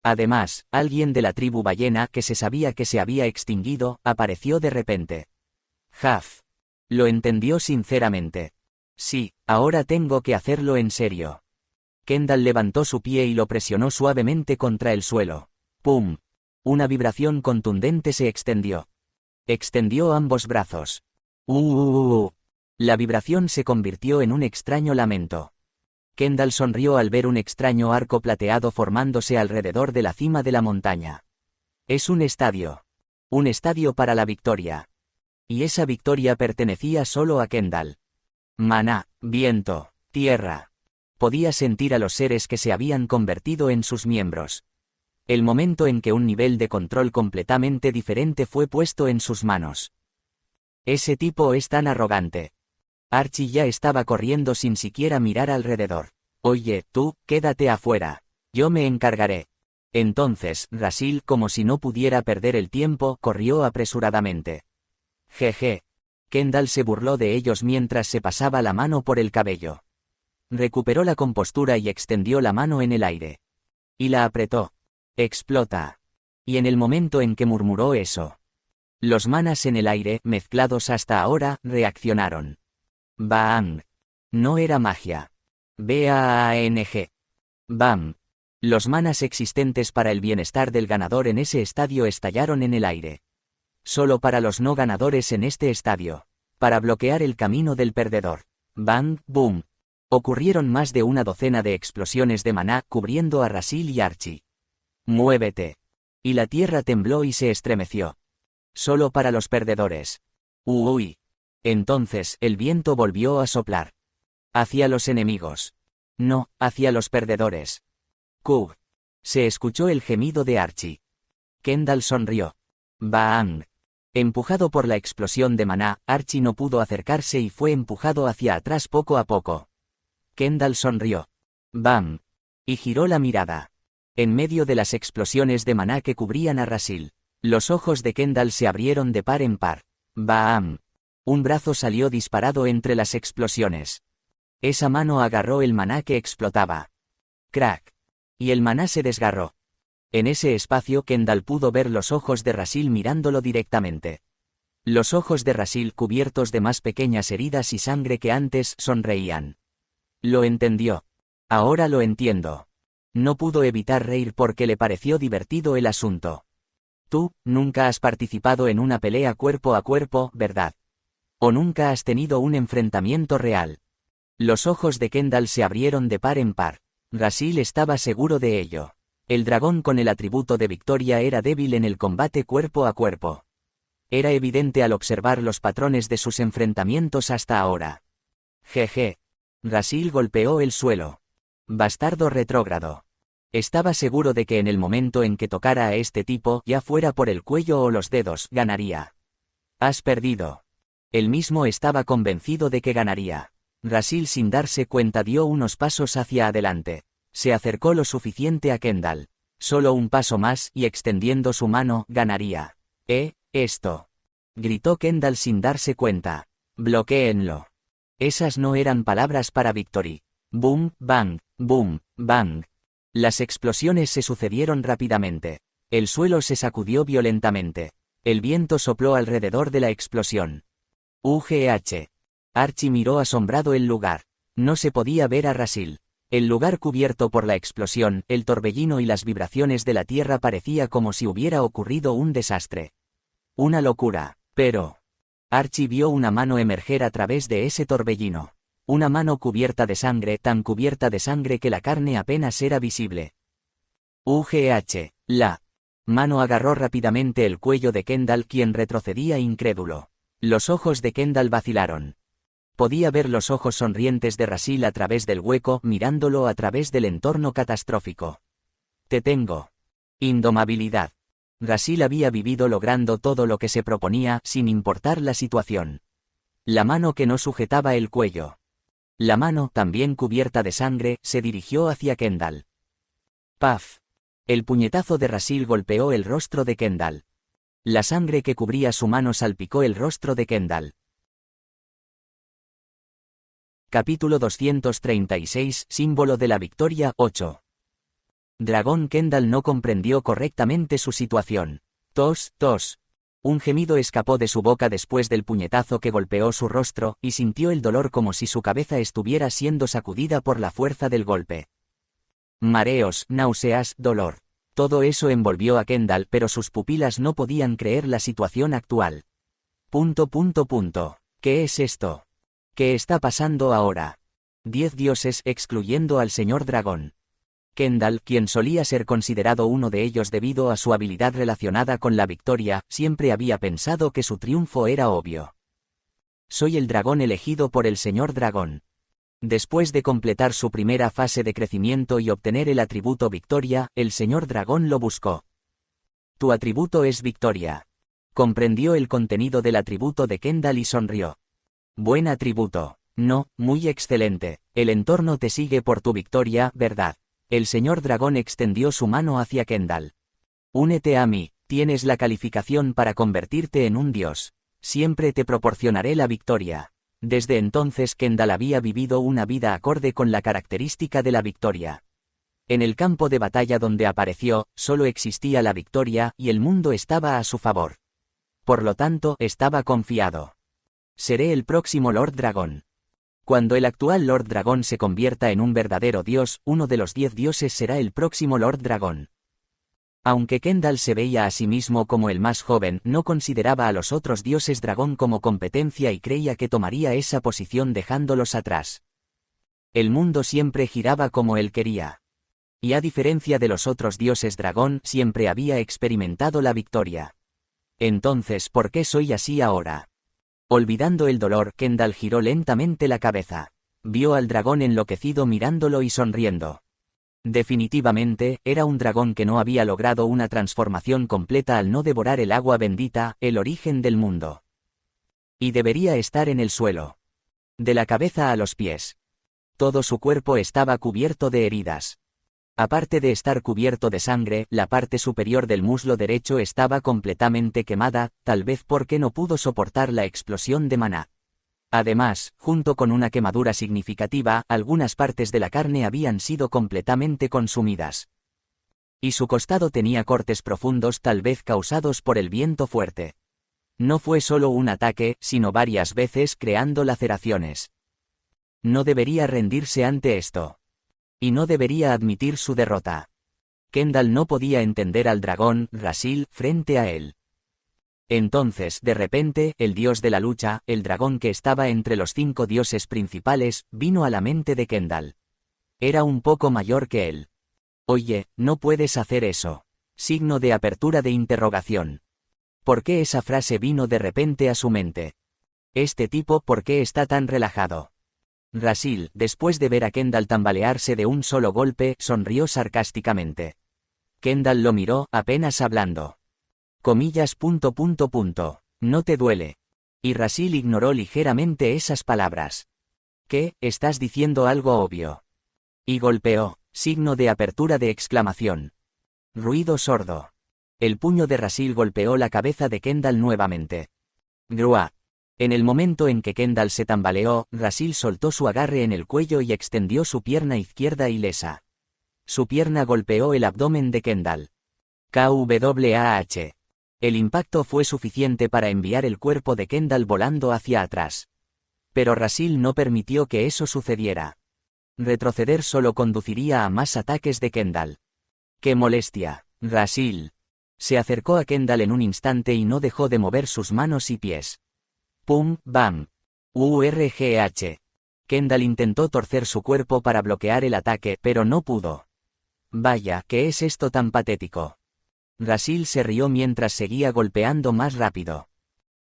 Además, alguien de la tribu ballena que se sabía que se había extinguido, apareció de repente. Huff. Lo entendió sinceramente. Sí, ahora tengo que hacerlo en serio. Kendall levantó su pie y lo presionó suavemente contra el suelo. ¡Pum! Una vibración contundente se extendió. Extendió ambos brazos. La vibración se convirtió en un extraño lamento. Kendall sonrió al ver un extraño arco plateado formándose alrededor de la cima de la montaña. Es un estadio. Un estadio para la victoria. Y esa victoria pertenecía solo a Kendall. Maná, viento, tierra. Podía sentir a los seres que se habían convertido en sus miembros. El momento en que un nivel de control completamente diferente fue puesto en sus manos. Ese tipo es tan arrogante. Archie ya estaba corriendo sin siquiera mirar alrededor. Oye, tú, quédate afuera. Yo me encargaré. Entonces, Rasil, como si no pudiera perder el tiempo, corrió apresuradamente. Jeje. Kendall se burló de ellos mientras se pasaba la mano por el cabello. Recuperó la compostura y extendió la mano en el aire. Y la apretó. Explota. Y en el momento en que murmuró eso, los manas en el aire, mezclados hasta ahora, reaccionaron. Bang. No era magia. BAANG. Bam. Los manas existentes para el bienestar del ganador en ese estadio estallaron en el aire. Solo para los no ganadores en este estadio. Para bloquear el camino del perdedor. Bang, boom. Ocurrieron más de una docena de explosiones de maná cubriendo a Rasil y Archie. Muévete. Y la tierra tembló y se estremeció. Solo para los perdedores. Uy. Entonces, el viento volvió a soplar. Hacia los enemigos. No, hacia los perdedores. Kug. Se escuchó el gemido de Archie. Kendall sonrió. Bang. Empujado por la explosión de maná, Archie no pudo acercarse y fue empujado hacia atrás poco a poco. Kendall sonrió. Bam. Y giró la mirada. En medio de las explosiones de maná que cubrían a Rasil, los ojos de Kendall se abrieron de par en par. Bam. Un brazo salió disparado entre las explosiones. Esa mano agarró el maná que explotaba. Crack. Y el maná se desgarró. En ese espacio Kendall pudo ver los ojos de Rasil mirándolo directamente. Los ojos de Rasil cubiertos de más pequeñas heridas y sangre que antes sonreían. Lo entendió. Ahora lo entiendo. No pudo evitar reír porque le pareció divertido el asunto. Tú, nunca has participado en una pelea cuerpo a cuerpo, ¿verdad? ¿O nunca has tenido un enfrentamiento real? Los ojos de Kendall se abrieron de par en par. Rasil estaba seguro de ello. El dragón con el atributo de victoria era débil en el combate cuerpo a cuerpo. Era evidente al observar los patrones de sus enfrentamientos hasta ahora. Jeje. Rasil golpeó el suelo. Bastardo retrógrado. Estaba seguro de que en el momento en que tocara a este tipo, ya fuera por el cuello o los dedos, ganaría. Has perdido. Él mismo estaba convencido de que ganaría. Rasil sin darse cuenta dio unos pasos hacia adelante. Se acercó lo suficiente a Kendall. Solo un paso más y extendiendo su mano, ganaría. Esto. Gritó Kendall sin darse cuenta. Bloquéenlo. Esas no eran palabras para Victory. Boom, bang, boom, bang. Las explosiones se sucedieron rápidamente. El suelo se sacudió violentamente. El viento sopló alrededor de la explosión. UGH. Archie miró asombrado el lugar. No se podía ver a Rasil. El lugar cubierto por la explosión, el torbellino y las vibraciones de la tierra parecía como si hubiera ocurrido un desastre. Una locura, pero... Archie vio una mano emerger a través de ese torbellino. Una mano cubierta de sangre, tan cubierta de sangre que la carne apenas era visible. UGH. La mano agarró rápidamente el cuello de Kendall, quien retrocedía incrédulo. Los ojos de Kendall vacilaron. Podía ver los ojos sonrientes de Rasil a través del hueco, mirándolo a través del entorno catastrófico. Te tengo. Indomabilidad. Rasil había vivido logrando todo lo que se proponía, sin importar la situación. La mano que no sujetaba el cuello. La mano, también cubierta de sangre, se dirigió hacia Kendall. ¡Paf! El puñetazo de Rasil golpeó el rostro de Kendall. La sangre que cubría su mano salpicó el rostro de Kendall. Capítulo 236, símbolo de la victoria, 8. Dragón Kendall no comprendió correctamente su situación. Tos, tos. Un gemido escapó de su boca después del puñetazo que golpeó su rostro, y sintió el dolor como si su cabeza estuviera siendo sacudida por la fuerza del golpe. Mareos, náuseas, dolor. Todo eso envolvió a Kendall, pero sus pupilas no podían creer la situación actual. ¿Qué es esto? ¿Qué está pasando ahora? 10 dioses excluyendo al señor dragón. Kendall, quien solía ser considerado uno de ellos debido a su habilidad relacionada con la victoria, siempre había pensado que su triunfo era obvio. Soy el dragón elegido por el señor dragón. Después de completar su primera fase de crecimiento y obtener el atributo victoria, el señor dragón lo buscó. Tu atributo es victoria. Comprendió el contenido del atributo de Kendall y sonrió. Buen atributo. No, muy excelente. El entorno te sigue por tu victoria, ¿verdad? El señor dragón extendió su mano hacia Kendall. Únete a mí, tienes la calificación para convertirte en un dios. Siempre te proporcionaré la victoria. Desde entonces Kendall había vivido una vida acorde con la característica de la victoria. En el campo de batalla donde apareció, solo existía la victoria y el mundo estaba a su favor. Por lo tanto, estaba confiado. Seré el próximo Lord Dragón. Cuando el actual Lord Dragón se convierta en un verdadero dios, uno de los 10 dioses será el próximo Lord Dragón. Aunque Kendall se veía a sí mismo como el más joven, no consideraba a los otros dioses dragón como competencia y creía que tomaría esa posición dejándolos atrás. El mundo siempre giraba como él quería. Y a diferencia de los otros dioses dragón, siempre había experimentado la victoria. Entonces, ¿por qué soy así ahora? Olvidando el dolor, Kendall giró lentamente la cabeza. Vio al dragón enloquecido mirándolo y sonriendo. Definitivamente, era un dragón que no había logrado una transformación completa al no devorar el agua bendita, el origen del mundo. Y debería estar en el suelo. De la cabeza a los pies. Todo su cuerpo estaba cubierto de heridas. Aparte de estar cubierto de sangre, la parte superior del muslo derecho estaba completamente quemada, tal vez porque no pudo soportar la explosión de maná. Además, junto con una quemadura significativa, algunas partes de la carne habían sido completamente consumidas. Y su costado tenía cortes profundos, tal vez causados por el viento fuerte. No fue solo un ataque, sino varias veces creando laceraciones. No debería rendirse ante esto. Y no debería admitir su derrota. Kendall no podía entender al dragón, Rasil, frente a él. Entonces, de repente, el dios de la lucha, el dragón que estaba entre los 5 dioses principales, vino a la mente de Kendall. Era un poco mayor que él. Oye, no puedes hacer eso. Signo de apertura de interrogación. ¿Por qué esa frase vino de repente a su mente? Este tipo, ¿por qué está tan relajado? Rasil, después de ver a Kendall tambalearse de un solo golpe, sonrió sarcásticamente. Kendall lo miró, apenas hablando. Comillas. No te duele. Y Rasil ignoró ligeramente esas palabras. ¿Qué? Estás diciendo algo obvio. Y golpeó, signo de apertura de exclamación. Ruido sordo. El puño de Rasil golpeó la cabeza de Kendall nuevamente. Grua. En el momento en que Kendall se tambaleó, Rasil soltó su agarre en el cuello y extendió su pierna izquierda ilesa. Su pierna golpeó el abdomen de Kendall. KWAH. El impacto fue suficiente para enviar el cuerpo de Kendall volando hacia atrás. Pero Rasil no permitió que eso sucediera. Retroceder solo conduciría a más ataques de Kendall. ¡Qué molestia! Rasil. Se acercó a Kendall en un instante y no dejó de mover sus manos y pies. Pum, bam. URGH. Kendall intentó torcer su cuerpo para bloquear el ataque, pero no pudo. Vaya, ¿qué es esto tan patético? Rasil se rió mientras seguía golpeando más rápido.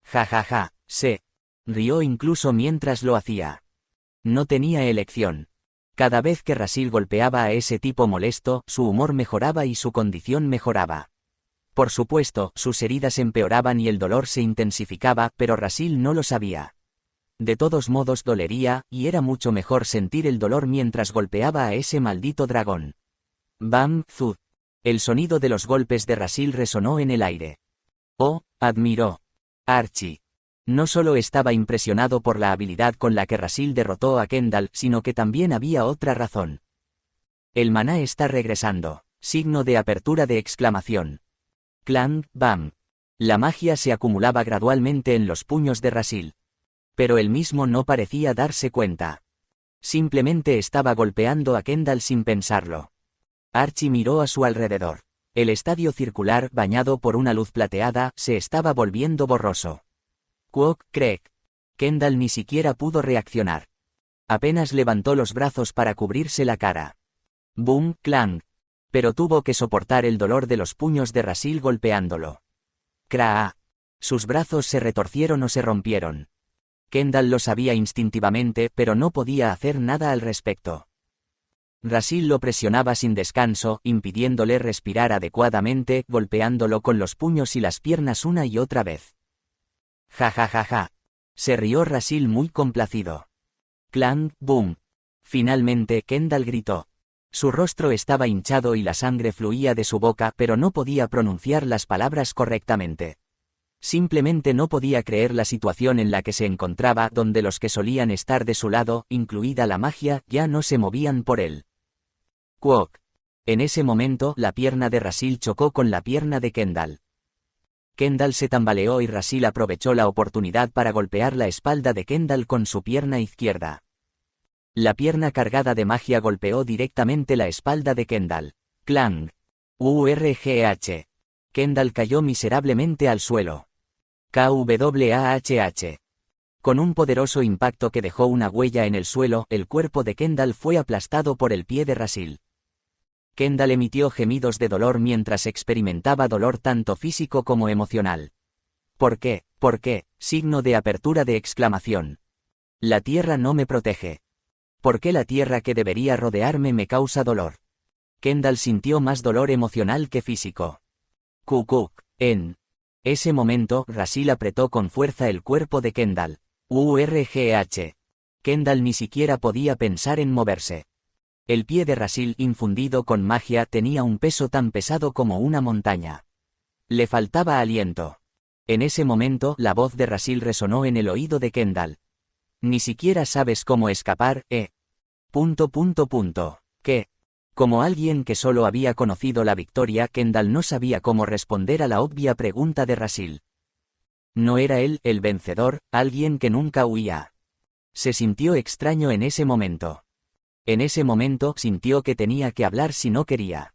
Ja ja ja, se rió incluso mientras lo hacía. No tenía elección. Cada vez que Rasil golpeaba a ese tipo molesto, su humor mejoraba y su condición mejoraba. Por supuesto, sus heridas empeoraban y el dolor se intensificaba, pero Rasil no lo sabía. De todos modos dolería, y era mucho mejor sentir el dolor mientras golpeaba a ese maldito dragón. Bam, zud. El sonido de los golpes de Rasil resonó en el aire. Oh, admiró. Archie. No solo estaba impresionado por la habilidad con la que Rasil derrotó a Kendall, sino que también había otra razón. El maná está regresando. Signo de apertura de exclamación. Clang, bam. La magia se acumulaba gradualmente en los puños de Rasil. Pero él mismo no parecía darse cuenta. Simplemente estaba golpeando a Kendall sin pensarlo. Archie miró a su alrededor. El estadio circular, bañado por una luz plateada, se estaba volviendo borroso. Quock, creak. Kendall ni siquiera pudo reaccionar. Apenas levantó los brazos para cubrirse la cara. Boom, clang. Pero tuvo que soportar el dolor de los puños de Rasil golpeándolo. Craa. Sus brazos se retorcieron o se rompieron. Kendall lo sabía instintivamente, pero no podía hacer nada al respecto. Rasil lo presionaba sin descanso, impidiéndole respirar adecuadamente, golpeándolo con los puños y las piernas una y otra vez. Ja ja ja ja. Se rió Rasil muy complacido. Clang, boom. Finalmente Kendall gritó. Su rostro estaba hinchado y la sangre fluía de su boca, pero no podía pronunciar las palabras correctamente. Simplemente no podía creer la situación en la que se encontraba, donde los que solían estar de su lado, incluida la magia, ya no se movían por él. Quock. En ese momento, la pierna de Rasil chocó con la pierna de Kendall. Kendall se tambaleó y Rasil aprovechó la oportunidad para golpear la espalda de Kendall con su pierna izquierda. La pierna cargada de magia golpeó directamente la espalda de Kendall. Clang. URGH. Kendall cayó miserablemente al suelo. KWAHH. Con un poderoso impacto que dejó una huella en el suelo, el cuerpo de Kendall fue aplastado por el pie de Rasil. Kendall emitió gemidos de dolor mientras experimentaba dolor tanto físico como emocional. ¿Por qué? ¿Por qué? Signo de apertura de exclamación. La tierra no me protege. ¿Por qué la tierra que debería rodearme me causa dolor? Kendall sintió más dolor emocional que físico. Kukuk. En ese momento, Rasil apretó con fuerza el cuerpo de Kendall. URGH. Kendall ni siquiera podía pensar en moverse. El pie de Rasil, infundido con magia, tenía un peso tan pesado como una montaña. Le faltaba aliento. En ese momento, la voz de Rasil resonó en el oído de Kendall. Ni siquiera sabes cómo escapar, ¿eh? ¿Qué? Como alguien que solo había conocido la victoria, Kendall no sabía cómo responder a la obvia pregunta de Rasil. ¿No era él, el vencedor, alguien que nunca huía? Se sintió extraño en ese momento. En ese momento, sintió que tenía que hablar si no quería.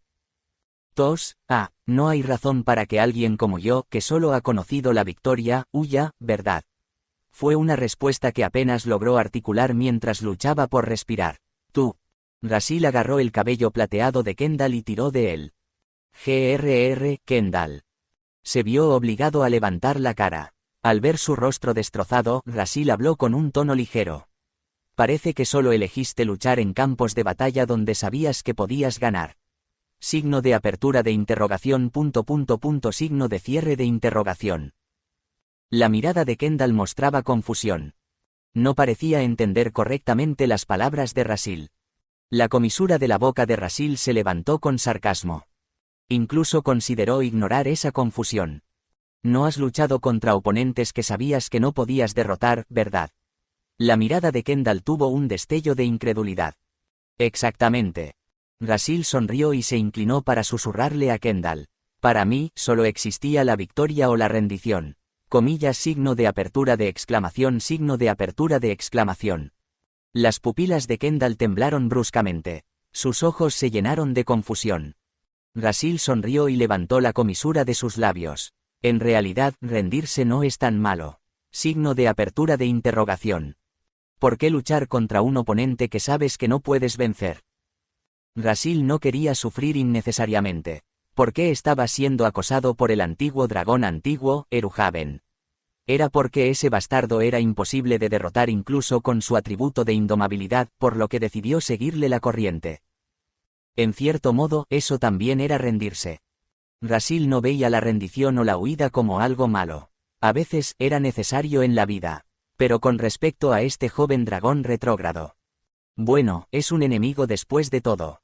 No hay razón para que alguien como yo, que solo ha conocido la victoria, huya, ¿verdad? Fue una respuesta que apenas logró articular mientras luchaba por respirar. Tú. Rasil agarró el cabello plateado de Kendall y tiró de él. Kendall. Se vio obligado a levantar la cara. Al ver su rostro destrozado, Rasil habló con un tono ligero. Parece que solo elegiste luchar en campos de batalla donde sabías que podías ganar. Signo de apertura de interrogación. Signo de cierre de interrogación. La mirada de Kendall mostraba confusión. No parecía entender correctamente las palabras de Rasil. La comisura de la boca de Rasil se levantó con sarcasmo. Incluso consideró ignorar esa confusión. No has luchado contra oponentes que sabías que no podías derrotar, ¿verdad? La mirada de Kendall tuvo un destello de incredulidad. Exactamente. Rasil sonrió y se inclinó para susurrarle a Kendall. Para mí, solo existía la victoria o la rendición. Comillas, signo de apertura de exclamación, signo de apertura de exclamación. Las pupilas de Kendall temblaron bruscamente. Sus ojos se llenaron de confusión. Rasil sonrió y levantó la comisura de sus labios. En realidad, rendirse no es tan malo. Signo de apertura de interrogación. ¿Por qué luchar contra un oponente que sabes que no puedes vencer? Rasil no quería sufrir innecesariamente. ¿Por qué estaba siendo acosado por el antiguo dragón antiguo, Eruhaven? Era porque ese bastardo era imposible de derrotar incluso con su atributo de indomabilidad, por lo que decidió seguirle la corriente. En cierto modo, eso también era rendirse. Rasil no veía la rendición o la huida como algo malo. A veces, era necesario en la vida. Pero con respecto a este joven dragón retrógrado. Bueno, es un enemigo después de todo.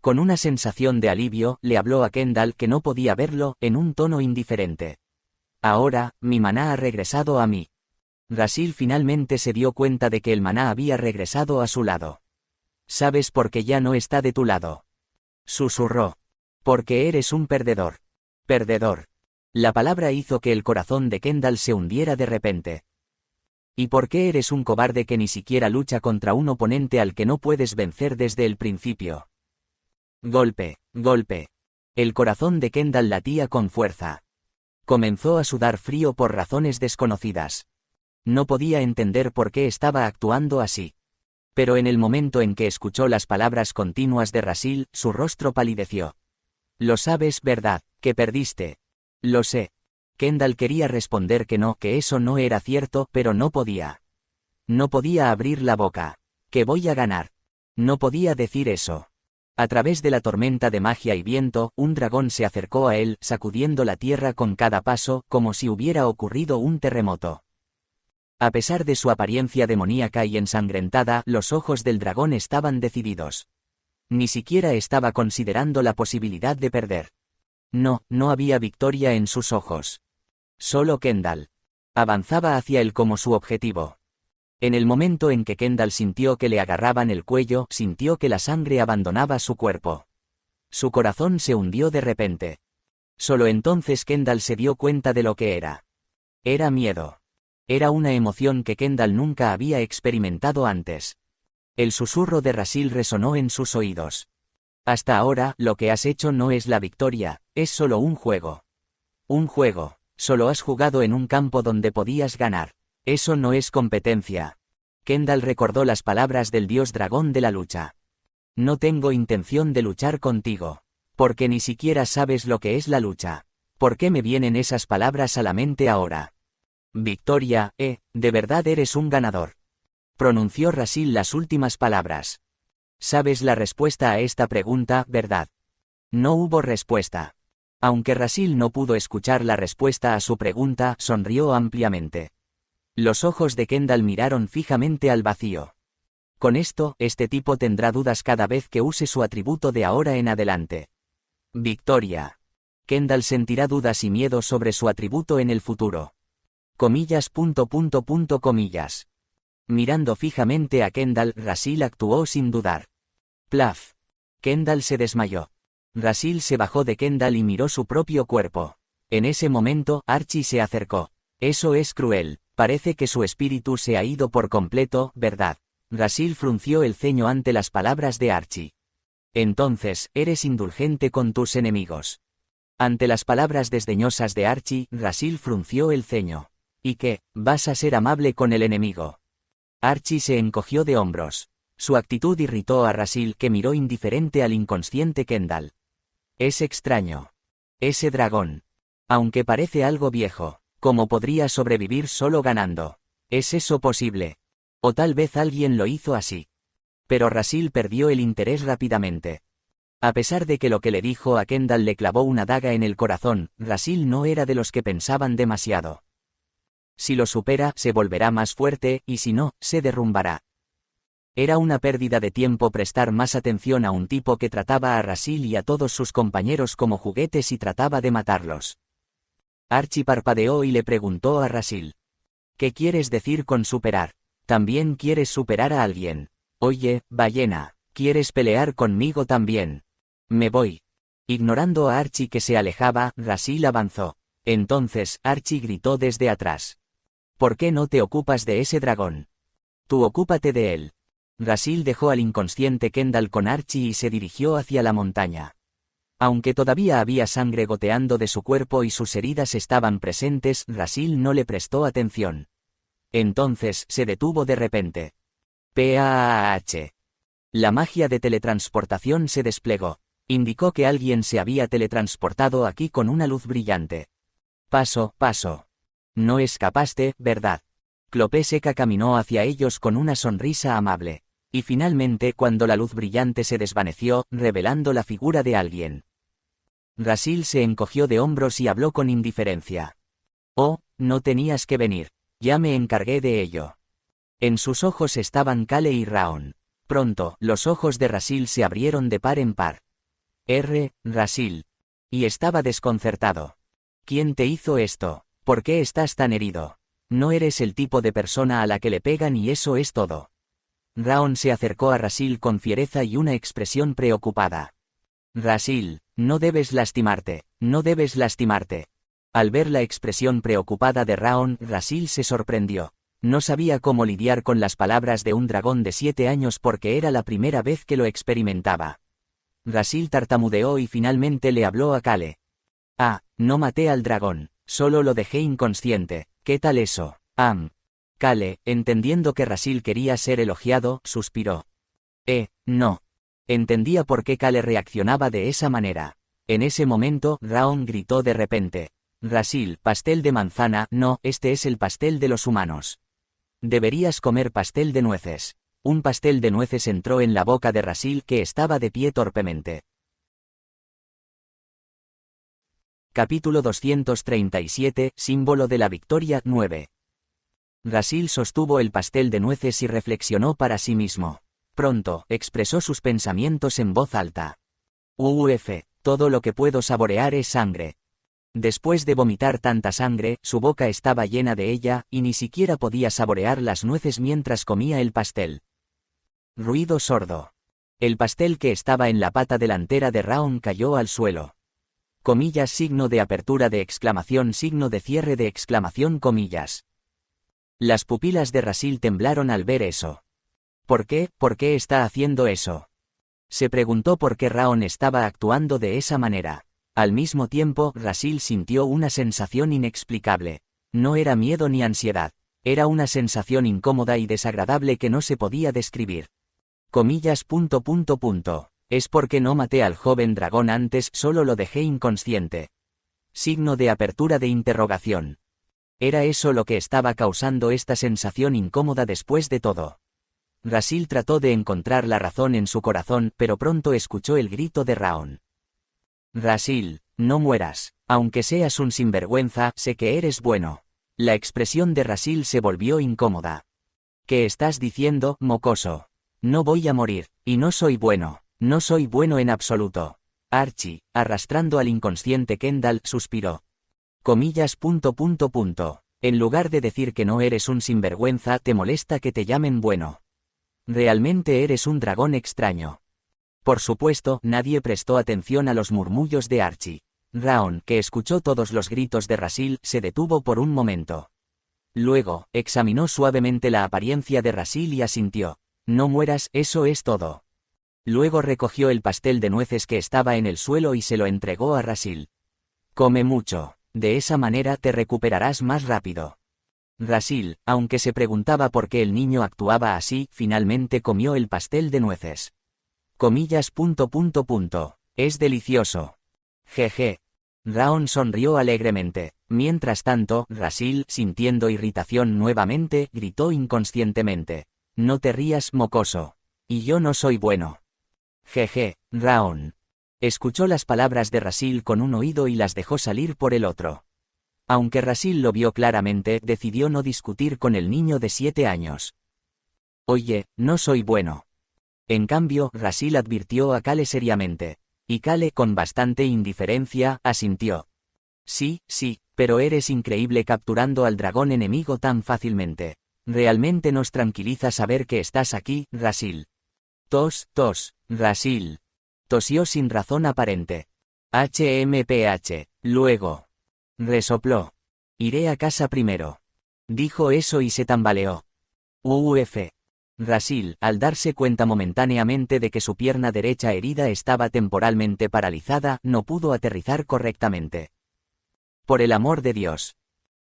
Con una sensación de alivio, le habló a Kendall, que no podía verlo, en un tono indiferente. Ahora, mi maná ha regresado a mí. Rasil finalmente se dio cuenta de que el maná había regresado a su lado. ¿Sabes por qué ya no está de tu lado? Susurró. Porque eres un perdedor. Perdedor. La palabra hizo que el corazón de Kendall se hundiera de repente. ¿Y por qué eres un cobarde que ni siquiera lucha contra un oponente al que no puedes vencer desde el principio? Golpe, golpe. El corazón de Kendall latía con fuerza. Comenzó a sudar frío por razones desconocidas. No podía entender por qué estaba actuando así. Pero en el momento en que escuchó las palabras continuas de Rasil, su rostro palideció. Lo sabes, ¿verdad? Que perdiste. Lo sé. Kendall quería responder que no, que eso no era cierto, pero no podía. No podía abrir la boca. Que voy a ganar. No podía decir eso. A través de la tormenta de magia y viento, un dragón se acercó a él, sacudiendo la tierra con cada paso, como si hubiera ocurrido un terremoto. A pesar de su apariencia demoníaca y ensangrentada, los ojos del dragón estaban decididos. Ni siquiera estaba considerando la posibilidad de perder. No, no había victoria en sus ojos. Solo Kendall. Avanzaba hacia él como su objetivo. En el momento en que Kendall sintió que le agarraban el cuello, sintió que la sangre abandonaba su cuerpo. Su corazón se hundió de repente. Solo entonces Kendall se dio cuenta de lo que era. Era miedo. Era una emoción que Kendall nunca había experimentado antes. El susurro de Rasil resonó en sus oídos. Hasta ahora, lo que has hecho no es la victoria, es solo un juego. Un juego. Solo has jugado en un campo donde podías ganar. Eso no es competencia. Kendall recordó las palabras del dios dragón de la lucha. No tengo intención de luchar contigo. Porque ni siquiera sabes lo que es la lucha. ¿Por qué me vienen esas palabras a la mente ahora? Victoria, de verdad eres un ganador. Pronunció Rasil las últimas palabras. Sabes la respuesta a esta pregunta, ¿verdad? No hubo respuesta. Aunque Rasil no pudo escuchar la respuesta a su pregunta, sonrió ampliamente. Los ojos de Kendall miraron fijamente al vacío. Con esto, este tipo tendrá dudas cada vez que use su atributo de ahora en adelante. Victoria. Kendall sentirá dudas y miedo sobre su atributo en el futuro. Comillas. Mirando fijamente a Kendall, Rasil actuó sin dudar. Plaf. Kendall se desmayó. Rasil se bajó de Kendall y miró su propio cuerpo. En ese momento, Archie se acercó. Eso es cruel. Parece que su espíritu se ha ido por completo, ¿verdad? Rasil frunció el ceño ante las palabras de Archie. Entonces, eres indulgente con tus enemigos. Ante las palabras desdeñosas de Archie, Rasil frunció el ceño. ¿Y qué? ¿Vas a ser amable con el enemigo? Archie se encogió de hombros. Su actitud irritó a Rasil, que miró indiferente al inconsciente Kendall. Es extraño. Ese dragón. Aunque parece algo viejo, ¿cómo podría sobrevivir solo ganando? ¿Es eso posible? O tal vez alguien lo hizo así. Pero Rasil perdió el interés rápidamente. A pesar de que lo que le dijo a Kendall le clavó una daga en el corazón, Rasil no era de los que pensaban demasiado. Si lo supera, se volverá más fuerte, y si no, se derrumbará. Era una pérdida de tiempo prestar más atención a un tipo que trataba a Rasil y a todos sus compañeros como juguetes y trataba de matarlos. Archie parpadeó y le preguntó a Rasil. ¿Qué quieres decir con superar? ¿También quieres superar a alguien? Oye, ballena, ¿quieres pelear conmigo también? Me voy. Ignorando a Archie que se alejaba, Rasil avanzó. Entonces, Archie gritó desde atrás. ¿Por qué no te ocupas de ese dragón? Tú ocúpate de él. Rasil dejó al inconsciente Kendall con Archie y se dirigió hacia la montaña. Aunque todavía había sangre goteando de su cuerpo y sus heridas estaban presentes, Rasil no le prestó atención. Entonces, se detuvo de repente. PAAH. La magia de teletransportación se desplegó. Indicó que alguien se había teletransportado aquí con una luz brillante. Paso. No escapaste, ¿verdad? Clopé Seca caminó hacia ellos con una sonrisa amable. Y finalmente, cuando la luz brillante se desvaneció, revelando la figura de alguien. Rasil se encogió de hombros y habló con indiferencia. Oh, no tenías que venir. Ya me encargué de ello. En sus ojos estaban Kale y Raon. Pronto, los ojos de Rasil se abrieron de par en par. Rasil. Y estaba desconcertado. ¿Quién te hizo esto? ¿Por qué estás tan herido? No eres el tipo de persona a la que le pegan y eso es todo. Raon se acercó a Rasil con fiereza y una expresión preocupada. Rasil, no debes lastimarte, no debes lastimarte. Al ver la expresión preocupada de Raon, Rasil se sorprendió. No sabía cómo lidiar con las palabras de un dragón de 7 años porque era la primera vez que lo experimentaba. Rasil tartamudeó y finalmente le habló a Kale. Ah, no maté al dragón, solo lo dejé inconsciente, ¿qué tal eso? Kale, entendiendo que Rasil quería ser elogiado, suspiró. No. Entendía por qué Kale reaccionaba de esa manera. En ese momento, Raon gritó de repente. Rasil, pastel de manzana, no, este es el pastel de los humanos. Deberías comer pastel de nueces. Un pastel de nueces entró en la boca de Rasil que estaba de pie torpemente. Capítulo 237, símbolo de la victoria, 9. Rasil sostuvo el pastel de nueces y reflexionó para sí mismo. Pronto, expresó sus pensamientos en voz alta. Todo lo que puedo saborear es sangre. Después de vomitar tanta sangre, su boca estaba llena de ella, y ni siquiera podía saborear las nueces mientras comía el pastel. Ruido sordo. El pastel que estaba en la pata delantera de Raon cayó al suelo. Comillas, signo de apertura de exclamación, signo de cierre de exclamación, comillas. Las pupilas de Rasil temblaron al ver eso. ¿Por qué? ¿Por qué está haciendo eso? Se preguntó por qué Raon estaba actuando de esa manera. Al mismo tiempo, Rasil sintió una sensación inexplicable. No era miedo ni ansiedad. Era una sensación incómoda y desagradable que no se podía describir. Comillas. Es porque no maté al joven dragón antes, solo lo dejé inconsciente. Signo de apertura de interrogación. Era eso lo que estaba causando esta sensación incómoda después de todo. Rasil trató de encontrar la razón en su corazón, pero pronto escuchó el grito de Raon. Rasil, no mueras, aunque seas un sinvergüenza, sé que eres bueno. La expresión de Rasil se volvió incómoda. ¿Qué estás diciendo, mocoso? No voy a morir, y no soy bueno, no soy bueno en absoluto. Archie, arrastrando al inconsciente Kendall, suspiró. Comillas. En lugar de decir que no eres un sinvergüenza, te molesta que te llamen bueno. Realmente eres un dragón extraño. Por supuesto, nadie prestó atención a los murmullos de Archie. Raon, que escuchó todos los gritos de Rasil, se detuvo por un momento. Luego, examinó suavemente la apariencia de Rasil y asintió. No mueras, eso es todo. Luego recogió el pastel de nueces que estaba en el suelo y se lo entregó a Rasil. Come mucho, de esa manera te recuperarás más rápido. Rasil, aunque se preguntaba por qué el niño actuaba así, finalmente comió el pastel de nueces. Comillas. Es delicioso. Jeje. Raon sonrió alegremente. Mientras tanto, Rasil, sintiendo irritación nuevamente, gritó inconscientemente. No te rías, mocoso. Y yo no soy bueno. Jeje, Raon. Escuchó las palabras de Rasil con un oído y las dejó salir por el otro. Aunque Rasil lo vio claramente, decidió no discutir con el niño de 7 años. Oye, no soy bueno. En cambio, Rasil advirtió a Kale seriamente. Y Kale, con bastante indiferencia, asintió. Sí, pero eres increíble capturando al dragón enemigo tan fácilmente. Realmente nos tranquiliza saber que estás aquí, Rasil. Tos, Rasil. Tosió sin razón aparente. HMPH, luego. Resopló. Iré a casa primero. Dijo eso y se tambaleó. Rasil, al darse cuenta momentáneamente de que su pierna derecha herida estaba temporalmente paralizada, no pudo aterrizar correctamente. Por el amor de Dios.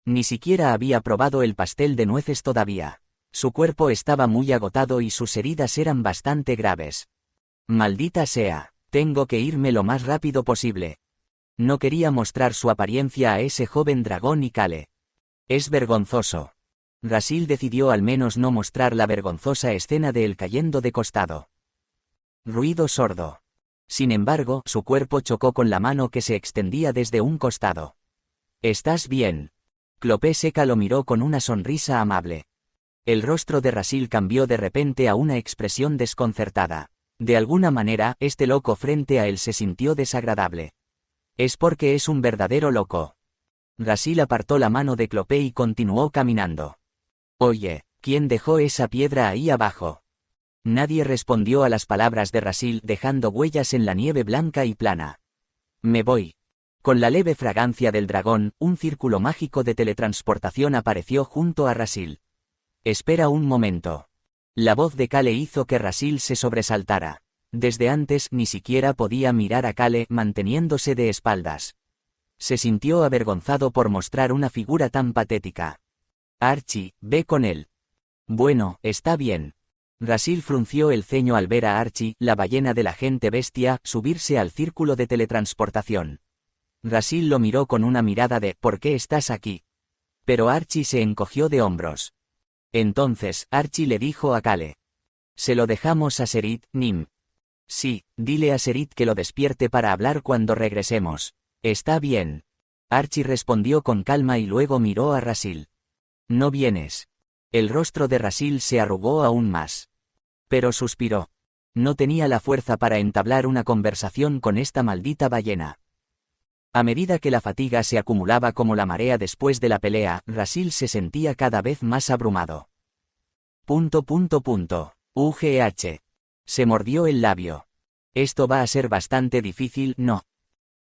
Ni siquiera había probado el pastel de nueces todavía. Su cuerpo estaba muy agotado y sus heridas eran bastante graves. Maldita sea, tengo que irme lo más rápido posible. No quería mostrar su apariencia a ese joven dragón y Kale. Es vergonzoso. Rasil decidió al menos no mostrar la vergonzosa escena de él cayendo de costado. Ruido sordo. Sin embargo, su cuerpo chocó con la mano que se extendía desde un costado. ¿Estás bien? Clopé Seca lo miró con una sonrisa amable. El rostro de Rasil cambió de repente a una expresión desconcertada. De alguna manera, este loco frente a él se sintió desagradable. Es porque es un verdadero loco. Rasil apartó la mano de Clopé y continuó caminando. Oye, ¿quién dejó esa piedra ahí abajo? Nadie respondió a las palabras de Rasil, dejando huellas en la nieve blanca y plana. Me voy. Con la leve fragancia del dragón, un círculo mágico de teletransportación apareció junto a Rasil. Espera un momento. La voz de Kale hizo que Rasil se sobresaltara. Desde antes ni siquiera podía mirar a Kale manteniéndose de espaldas. Se sintió avergonzado por mostrar una figura tan patética. Archie, ve con él. Bueno, está bien. Rasil frunció el ceño al ver a Archie, la ballena de la gente bestia, subirse al círculo de teletransportación. Rasil lo miró con una mirada de ¿por qué estás aquí? Pero Archie se encogió de hombros. Entonces, Archie le dijo a Kale. Se lo dejamos a Serit, Nim. Sí, dile a Serit que lo despierte para hablar cuando regresemos. Está bien. Archie respondió con calma y luego miró a Rasil. ¿No vienes? El rostro de Rasil se arrugó aún más. Pero suspiró. No tenía la fuerza para entablar una conversación con esta maldita ballena. A medida que la fatiga se acumulaba como la marea después de la pelea, Rasil se sentía cada vez más abrumado. UGH. Se mordió el labio. Esto va a ser bastante difícil, ¿no?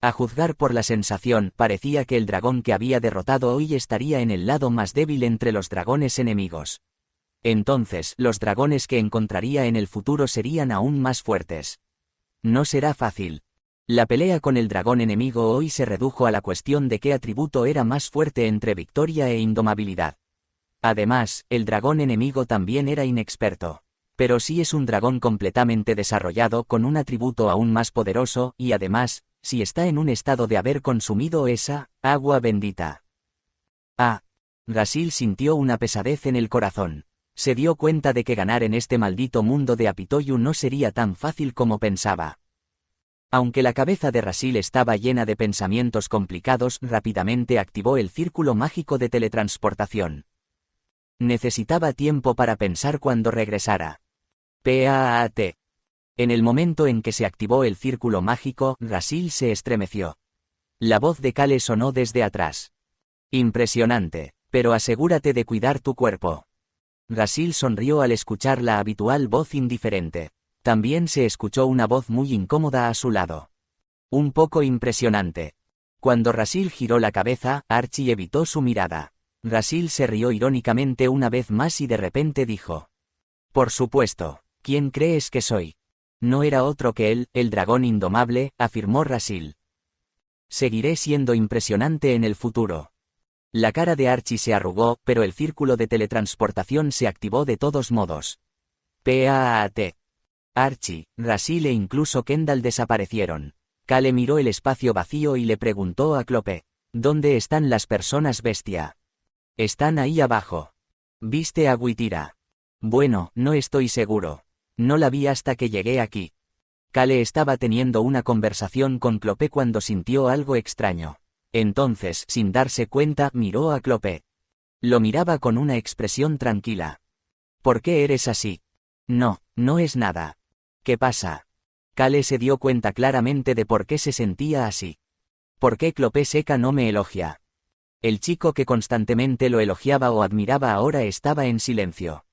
A juzgar por la sensación, parecía que el dragón que había derrotado hoy estaría en el lado más débil entre los dragones enemigos. Entonces, los dragones que encontraría en el futuro serían aún más fuertes. No será fácil. La pelea con el dragón enemigo hoy se redujo a la cuestión de qué atributo era más fuerte entre victoria e indomabilidad. Además, el dragón enemigo también era inexperto. Pero sí es un dragón completamente desarrollado con un atributo aún más poderoso, y además, si está en un estado de haber consumido esa agua bendita. Rasil sintió una pesadez en el corazón. Se dio cuenta de que ganar en este maldito mundo de Apitoyu no sería tan fácil como pensaba. Aunque la cabeza de Rasil estaba llena de pensamientos complicados, rápidamente activó el círculo mágico de teletransportación. Necesitaba tiempo para pensar cuando regresara. PAAT. En el momento en que se activó el círculo mágico, Rasil se estremeció. La voz de Kale sonó desde atrás. Impresionante, pero asegúrate de cuidar tu cuerpo. Rasil sonrió al escuchar la habitual voz indiferente. También se escuchó una voz muy incómoda a su lado. Un poco impresionante. Cuando Rasil giró la cabeza, Archie evitó su mirada. Rasil se rió irónicamente una vez más y de repente dijo. Por supuesto, ¿quién crees que soy? No era otro que él, el dragón indomable, afirmó Rasil. Seguiré siendo impresionante en el futuro. La cara de Archie se arrugó, pero el círculo de teletransportación se activó de todos modos. PAAT. Archie, Rasil e incluso Kendall desaparecieron. Kale miró el espacio vacío y le preguntó a Clope. ¿Dónde están las personas bestia? Están ahí abajo. ¿Viste a Guitira? Bueno, no estoy seguro. No la vi hasta que llegué aquí. Kale estaba teniendo una conversación con Clope cuando sintió algo extraño. Entonces, sin darse cuenta, miró a Clope. Lo miraba con una expresión tranquila. ¿Por qué eres así? No, no es nada. ¿Qué pasa? Kale se dio cuenta claramente de por qué se sentía así. ¿Por qué Clope seca no me elogia? El chico que constantemente lo elogiaba o admiraba ahora estaba en silencio.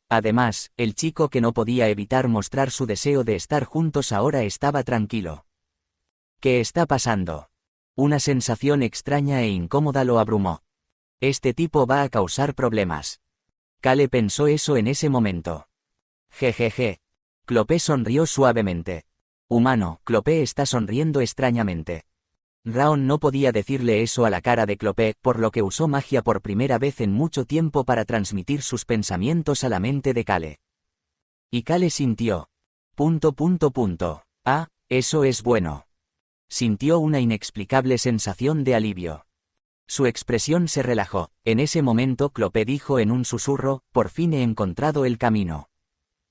Además, el chico que no podía evitar mostrar su deseo de estar juntos ahora estaba tranquilo. ¿Qué está pasando? Una sensación extraña e incómoda lo abrumó. Este tipo va a causar problemas. Kale pensó eso en ese momento. Jejeje. Clope sonrió suavemente. Humano, Clope está sonriendo extrañamente. Raon no podía decirle eso a la cara de Clope, por lo que usó magia por primera vez en mucho tiempo para transmitir sus pensamientos a la mente de Kale. Y Kale sintió. Eso es bueno. Sintió una inexplicable sensación de alivio. Su expresión se relajó. En ese momento Clope dijo en un susurro, por fin he encontrado el camino.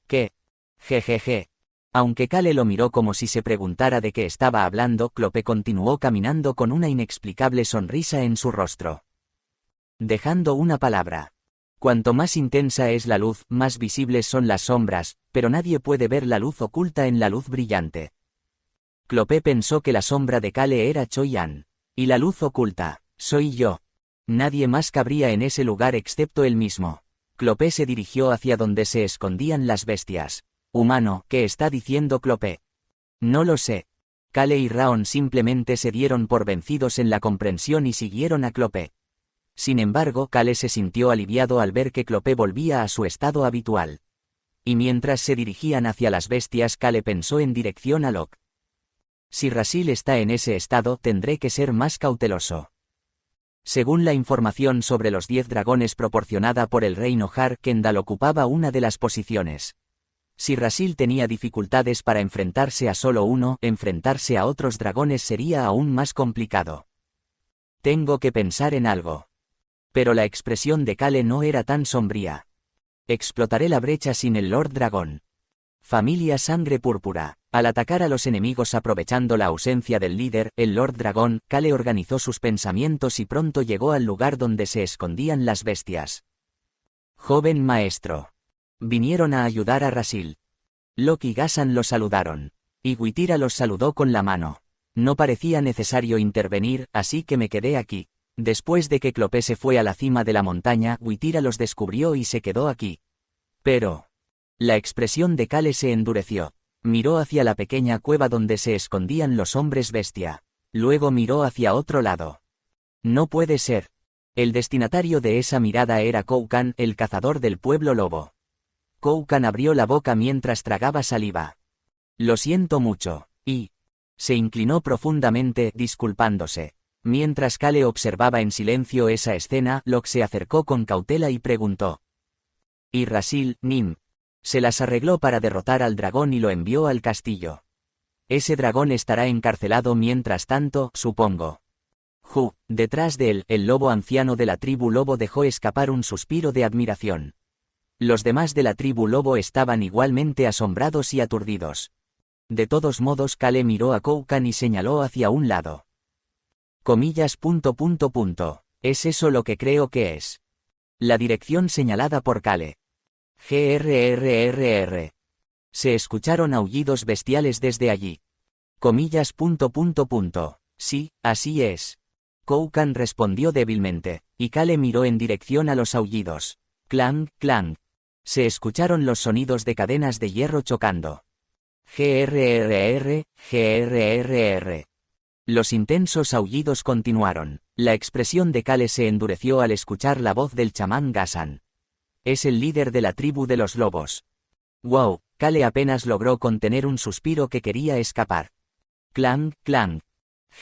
¿Qué? Jejeje. Aunque Kale lo miró como si se preguntara de qué estaba hablando, Clope continuó caminando con una inexplicable sonrisa en su rostro. Dejando una palabra. Cuanto más intensa es la luz, más visibles son las sombras, pero nadie puede ver la luz oculta en la luz brillante. Clope pensó que la sombra de Kale era Choi-An. Y la luz oculta, soy yo. Nadie más cabría en ese lugar excepto él mismo. Clope se dirigió hacia donde se escondían las bestias. Humano, ¿qué está diciendo Clope? No lo sé. Kale y Raon simplemente se dieron por vencidos en la comprensión y siguieron a Clope. Sin embargo, Kale se sintió aliviado al ver que Clope volvía a su estado habitual. Y mientras se dirigían hacia las bestias, Kale pensó en dirección a Locke. Si Rasil está en ese estado, tendré que ser más cauteloso. Según la información sobre los 10 dragones proporcionada por el reino Har, Kendall ocupaba una de las posiciones. Si Rasil tenía dificultades para enfrentarse a solo uno, enfrentarse a otros dragones sería aún más complicado. Tengo que pensar en algo. Pero la expresión de Kale no era tan sombría. Explotaré la brecha sin el Lord Dragón. Familia Sangre Púrpura. Al atacar a los enemigos aprovechando la ausencia del líder, el Lord Dragón, Kale organizó sus pensamientos y pronto llegó al lugar donde se escondían las bestias. Joven maestro. Vinieron a ayudar a Rasil. Locke y Ghassan lo saludaron. Y Witira los saludó con la mano. No parecía necesario intervenir, así que me quedé aquí. Después de que Clope se fue a la cima de la montaña, Witira los descubrió y se quedó aquí. Pero... La expresión de Kale se endureció. Miró hacia la pequeña cueva donde se escondían los hombres bestia. Luego miró hacia otro lado. No puede ser. El destinatario de esa mirada era Koukan, el cazador del pueblo lobo. Koukan abrió la boca mientras tragaba saliva. Lo siento mucho, y... Se inclinó profundamente, disculpándose. Mientras Kale observaba en silencio esa escena, Locke se acercó con cautela y preguntó. ¿Y Rasil, Nim? Se las arregló para derrotar al dragón y lo envió al castillo. Ese dragón estará encarcelado mientras tanto, supongo. Detrás de él, el lobo anciano de la tribu lobo dejó escapar un suspiro de admiración. Los demás de la tribu lobo estaban igualmente asombrados y aturdidos. De todos modos, Kale miró a Koukan y señaló hacia un lado. Comillas. ¿Es eso lo que creo que es? La dirección señalada por Kale. Grrrr. Se escucharon aullidos bestiales desde allí. Comillas. Sí, así es. Koukan respondió débilmente, y Kale miró en dirección a los aullidos. Clang, clang. Se escucharon los sonidos de cadenas de hierro chocando. Grrrr. Los intensos aullidos continuaron. La expresión de Kale se endureció al escuchar la voz del chamán Ghassan. Es el líder de la tribu de los lobos. Wow, Kale apenas logró contener un suspiro que quería escapar. Clang, clang.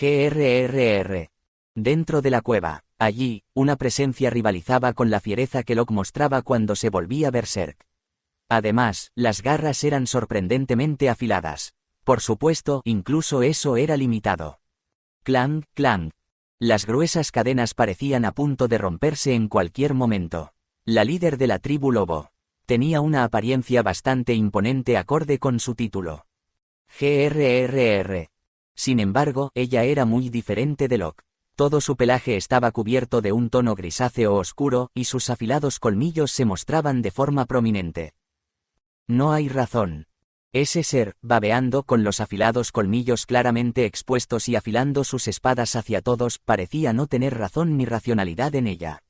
Grrrr. Dentro de la cueva, allí, una presencia rivalizaba con la fiereza que Locke mostraba cuando se volvía berserk. Además, las garras eran sorprendentemente afiladas. Por supuesto, incluso eso era limitado. Clang, clang. Las gruesas cadenas parecían a punto de romperse en cualquier momento. La líder de la tribu lobo. Tenía una apariencia bastante imponente acorde con su título. Grrrr. Sin embargo, ella era muy diferente de Locke. Todo su pelaje estaba cubierto de un tono grisáceo oscuro, y sus afilados colmillos se mostraban de forma prominente. No hay razón. Ese ser, babeando con los afilados colmillos claramente expuestos y afilando sus espadas hacia todos, parecía no tener razón ni racionalidad en ella.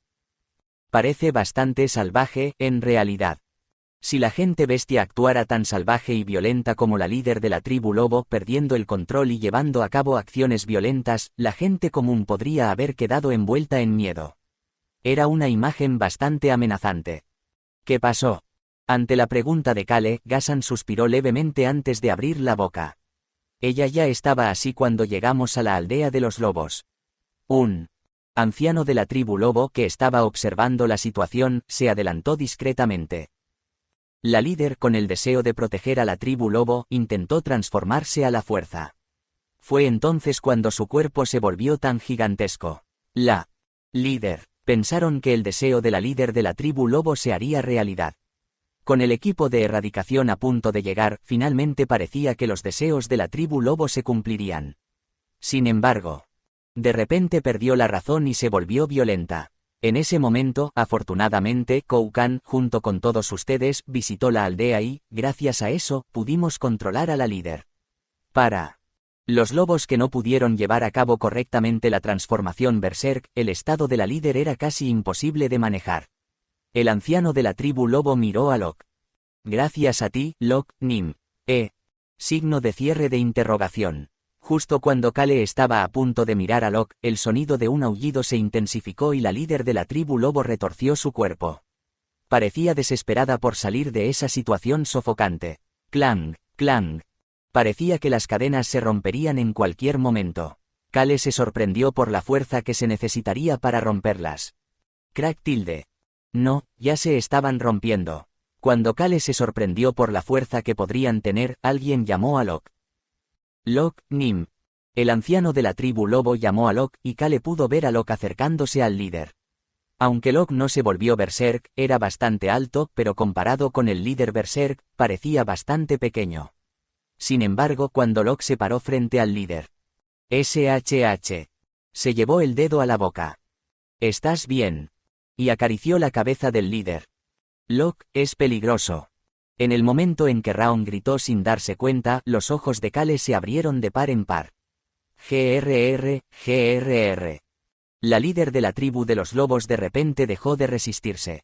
Parece bastante salvaje, en realidad. Si la gente bestia actuara tan salvaje y violenta como la líder de la tribu lobo, perdiendo el control y llevando a cabo acciones violentas, la gente común podría haber quedado envuelta en miedo. Era una imagen bastante amenazante. ¿Qué pasó? Ante la pregunta de Kale, Ghassan suspiró levemente antes de abrir la boca. Ella ya estaba así cuando llegamos a la aldea de los lobos. Un anciano de la tribu lobo que estaba observando la situación, se adelantó discretamente. La líder, con el deseo de proteger a la tribu lobo, intentó transformarse a la fuerza. Fue entonces cuando su cuerpo se volvió tan gigantesco. La líder. Pensaron que el deseo de la líder de la tribu lobo se haría realidad. Con el equipo de erradicación a punto de llegar, finalmente parecía que los deseos de la tribu lobo se cumplirían. Sin embargo, de repente perdió la razón y se volvió violenta. En ese momento, afortunadamente, Koukan, junto con todos ustedes, visitó la aldea y, gracias a eso, pudimos controlar a la líder. Para los lobos que no pudieron llevar a cabo correctamente la transformación berserk, el estado de la líder era casi imposible de manejar. El anciano de la tribu lobo miró a Locke. Gracias a ti, Locke, Nim. Signo de cierre de interrogación. Justo cuando Kale estaba a punto de mirar a Locke, el sonido de un aullido se intensificó y la líder de la tribu lobo retorció su cuerpo. Parecía desesperada por salir de esa situación sofocante. Clang, clang. Parecía que las cadenas se romperían en cualquier momento. Kale se sorprendió por la fuerza que se necesitaría para romperlas. Crack tilde. No, ya se estaban rompiendo. Cuando Kale se sorprendió por la fuerza que podrían tener, alguien llamó a Locke. Locke, Nim. El anciano de la tribu lobo llamó a Locke y Kale pudo ver a Locke acercándose al líder. Aunque Locke no se volvió berserk, era bastante alto, pero comparado con el líder berserk, parecía bastante pequeño. Sin embargo, cuando Locke se paró frente al líder, SHH. Se llevó el dedo a la boca. ¿Estás bien? Y acarició la cabeza del líder. Locke, es peligroso. En el momento en que Raon gritó sin darse cuenta, los ojos de Kale se abrieron de par en par. GRR, GRR. La líder de la tribu de los lobos de repente dejó de resistirse.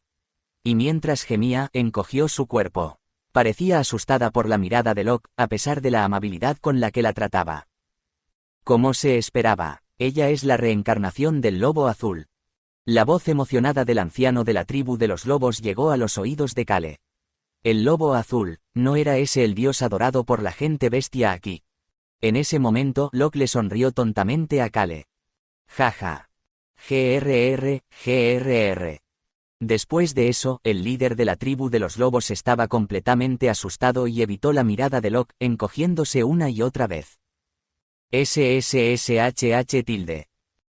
Y mientras gemía, encogió su cuerpo. Parecía asustada por la mirada de Locke, a pesar de la amabilidad con la que la trataba. Como se esperaba, ella es la reencarnación del lobo azul. La voz emocionada del anciano de la tribu de los lobos llegó a los oídos de Kale. El lobo azul, ¿no era ese el dios adorado por la gente bestia aquí? En ese momento, Locke le sonrió tontamente a Kale. Jaja. GRR, GRR. Después de eso, el líder de la tribu de los lobos estaba completamente asustado y evitó la mirada de Locke, encogiéndose una y otra vez. SSSHH tilde.